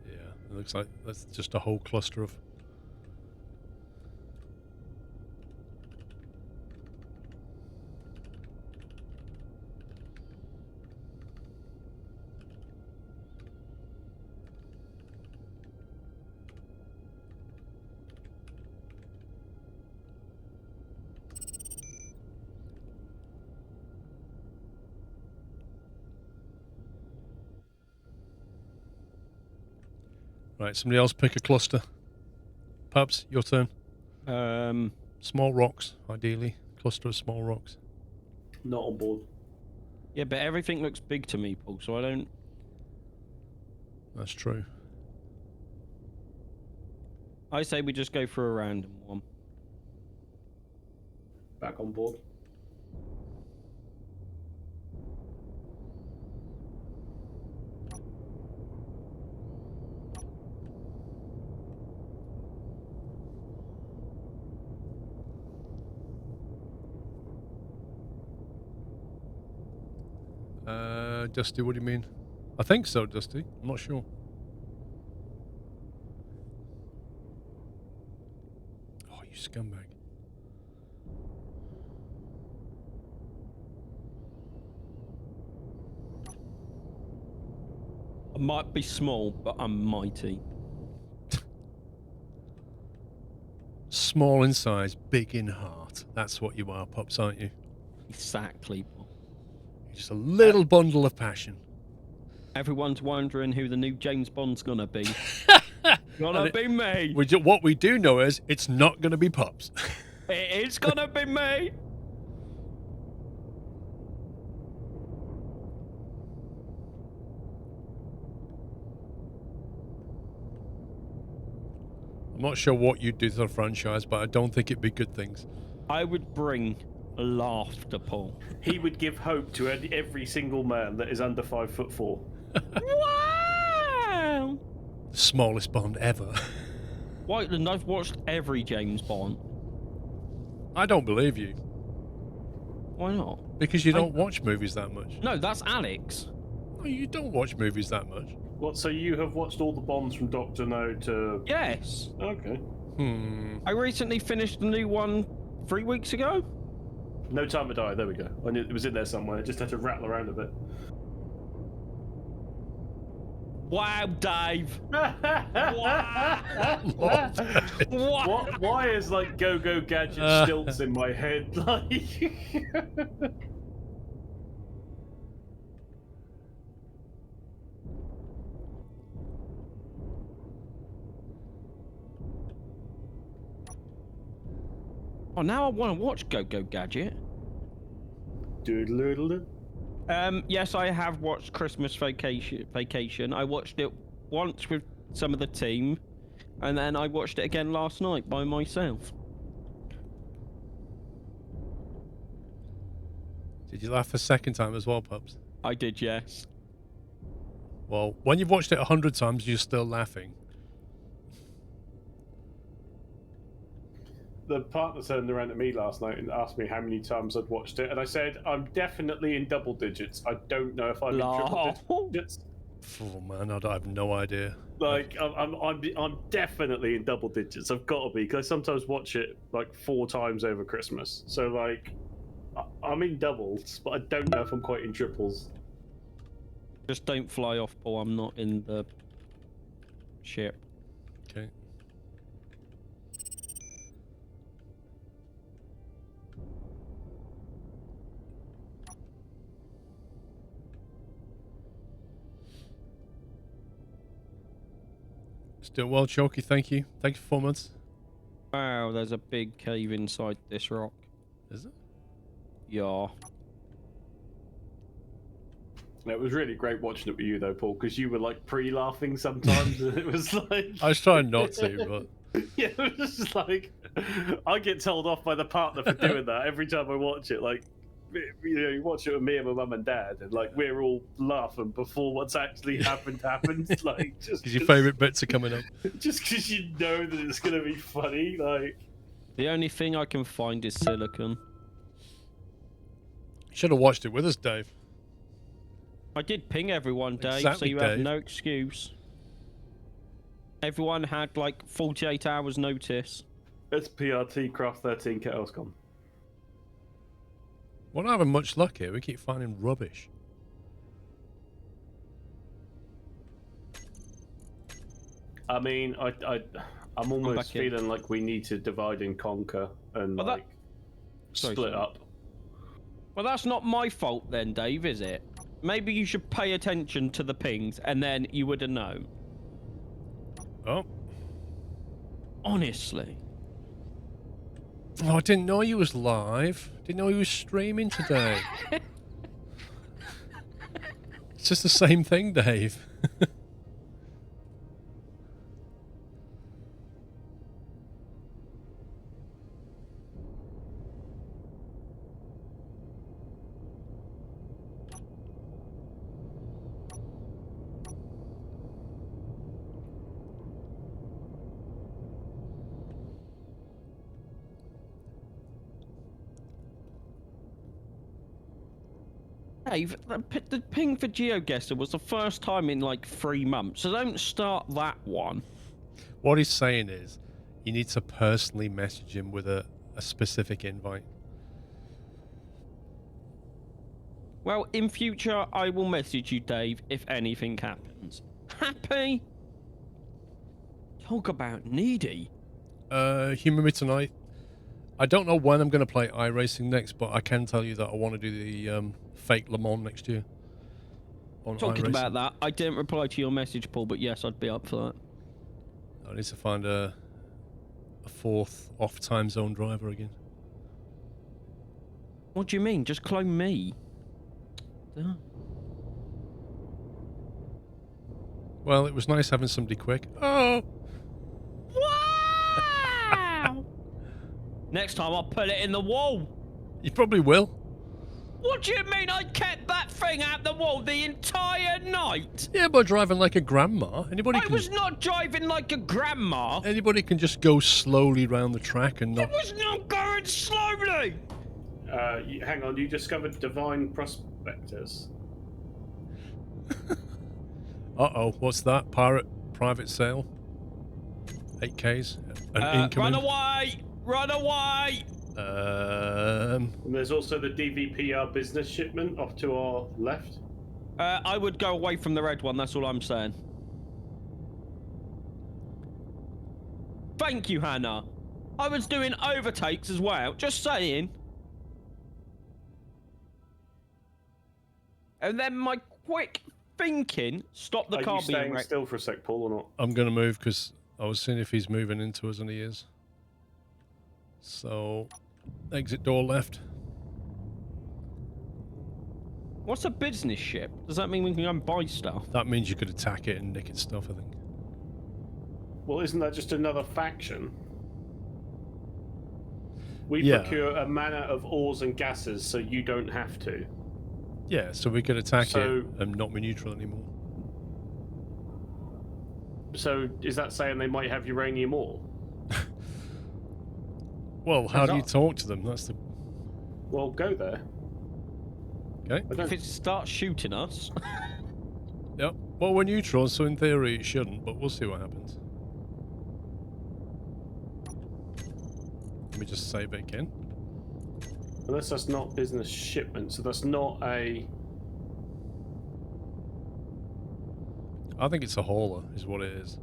Yeah, it looks like that's just a whole cluster of. Right, somebody else pick a cluster. Pubs, your turn. Small rocks, ideally. Cluster of small rocks. Not on board. Yeah, but everything looks big to me, Paul, so I don't... That's true. I say we just go for a random one. Back on board. Dusty, what do you mean? I think so, Dusty. I'm not sure. Oh, you scumbag. I might be small, but I'm mighty. Small in size, big in heart. That's what you are, Pups, aren't you? Exactly, Paul. You're just a little bundle of passion. Everyone's wondering who the new James Bond's gonna be. Gonna be me. What we do know is it's not going to be Pups. It's gonna be me. I'm not sure what you'd do to the franchise, but I don't think it'd be good things. I would bring laughter, Paul. He would give hope to every single man that is under 5'4". Wow! The smallest Bond ever. Whiteland, I've watched every James Bond. I don't believe you. Why not? Because you don't watch movies that much. No, that's Alex. No, you don't watch movies that much. What? So you have watched all the Bonds from Doctor No to? Yes. Okay. I recently finished the new one 3 weeks ago. No Time to Die. There we go. I knew it was in there somewhere. I just had to rattle around a bit. Wow, Dave. Wow. What? Why is like Go Go Gadget stilts in my head? Like. Oh, now I want to watch Go Go Gadget. Doodle-doodle-doo. Yes, I have watched Christmas Vacation. I watched it once with some of the team, and then I watched it again last night by myself. Did you laugh a second time as well, Pups? I did, yes. Well, when you've watched it 100 times, you're still laughing. The partner turned around to me last night and asked me how many times I'd watched it, and I said I'm definitely in double digits. I don't know if I'm in triple digits. Oh man, I have no idea. Like I'm definitely in double digits. I've got to be, because I sometimes watch it like 4 times over Christmas. So like, I'm in doubles, but I don't know if I'm quite in triples. Just don't fly off, Paul. I'm not in the ship. Okay. Still well, Chalky. Thank you. Thank you for 4 months. Wow, there's a big cave inside this rock. Is it? Yeah. It was really great watching it with you, though, Paul, because you were like pre-laughing sometimes, and it was like I was trying not to, but yeah, it was just like I get told off by the partner for doing that every time I watch it. Like, you watch it with me and my mum and dad, and like we're all laughing before what's actually happened happens. Like, just because your favourite bits are coming up. just because you know that it's gonna be funny. Like, The only thing I can find is silicon. Should have watched it with us, Dave. I did ping everyone, Dave, so Exactly, you have Dave. no excuse. Everyone had like 48 hours notice. it's PRT Craft 13 KaosCon. We're not having much luck here. We keep finding rubbish. I mean, I'm almost back in. feeling like we need to divide and conquer and Well, that- like Sorry, split sorry. up. Well, that's not my fault then, Dave, is it? Maybe you should pay attention to the pings, and then you would have known. Oh. Honestly. Oh, I didn't know you was live. Didn't know you was streaming today. It's just the same thing, Dave. Dave, the ping for GeoGuessr was the first time in like 3 months, so don't start that one. What he's saying is, you need to personally message him with a specific invite. Well, in future, I will message you, Dave, if anything happens. Happy? Talk about needy. Humor me tonight. I don't know when I'm going to play iRacing next, but I can tell you that I want to do the fake Le Mans next year. On Talking iRacing. about that, I didn't reply to your message, Paul, but yes, I'd be up for that. I need to find a fourth off time zone driver again. What do you mean? Just clone me. Duh. Well, it was nice having somebody quick. Oh! Wow! Next time I'll put it in the wall. You probably will. What do you mean I kept that thing out the wall the entire night? Yeah, by driving like a grandma. I was not driving like a grandma. Anybody can just go slowly round the track and not. It was not going slowly. Hang on, you discovered divine prospectors. Uh-oh, what's that? Private sale? 8Ks? An incoming? Run away! Run away! And there's also the DVPR business shipment off to our left. I would go away from the red one, that's all I'm saying. Thank you, Hannah. I was doing overtakes as well, just saying. And then my quick thinking stopped the Are car you being staying wrecked. still for a sec, Paul, or not? I'm going to move because I was seeing if he's moving into us, and he is. So, exit door left. What's a business ship? Does that mean we can go and buy stuff? That means you could attack it and nick its stuff, I think. Well, isn't that just another faction? We Yeah. procure a manner of ores and gases so you don't have to. Yeah, so we could attack So- it and not be neutral anymore. So is that saying they might have uranium ore? Well, how do you talk to them? That's the... Well, go there. Okay. I don't... If it starts shooting us... Yep. Well, we're neutral, so in theory it shouldn't, but we'll see what happens. Let me just save it again. Unless that's not business shipment, so that's not a... I think it's a hauler, is what it is.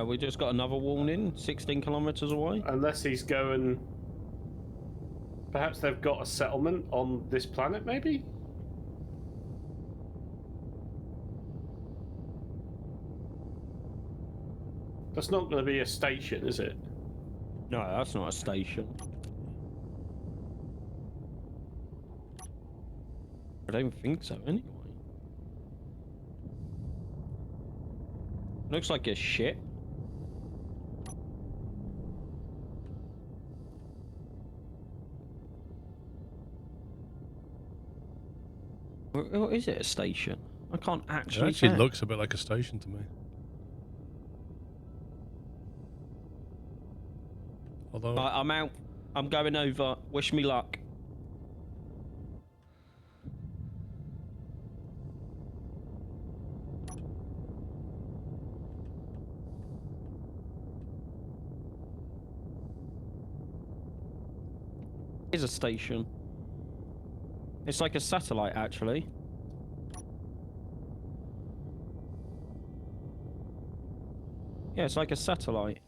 we just got another warning, 16 kilometers away. Unless he's going... Perhaps they've got a settlement on this planet, maybe? That's not going to be a station, is it? No, that's not a station. I don't think so, anyway. Looks like a ship. Or is it a station? I can't It actually actually tell. looks a bit like a station to me. Although, Right, I'm out. I'm going over. Wish me luck. Is a station. It's like a satellite, actually. Yeah, it's like a satellite.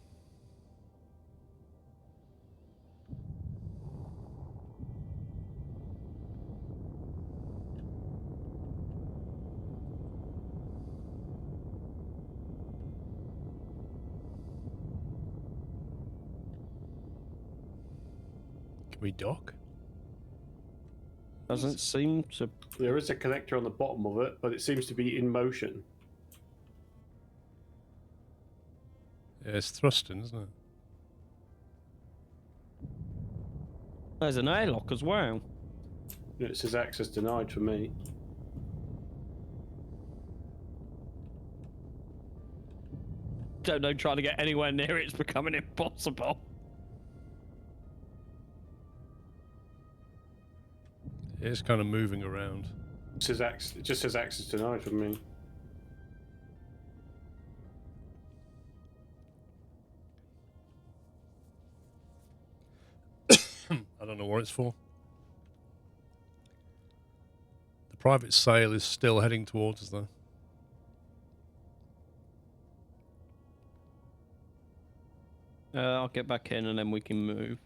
can we dock? Doesn't seem to. There is a connector on the bottom of it, but it seems to be in motion. Yeah, it's thrusting, isn't it? There's an airlock as well. It says access denied for me. Don't know, trying to get anywhere near it's becoming impossible. It's kind of moving around. It says it just says access denied for me. I don't know what it's for. The private sail is still heading towards us, though. I'll get back in and then we can move.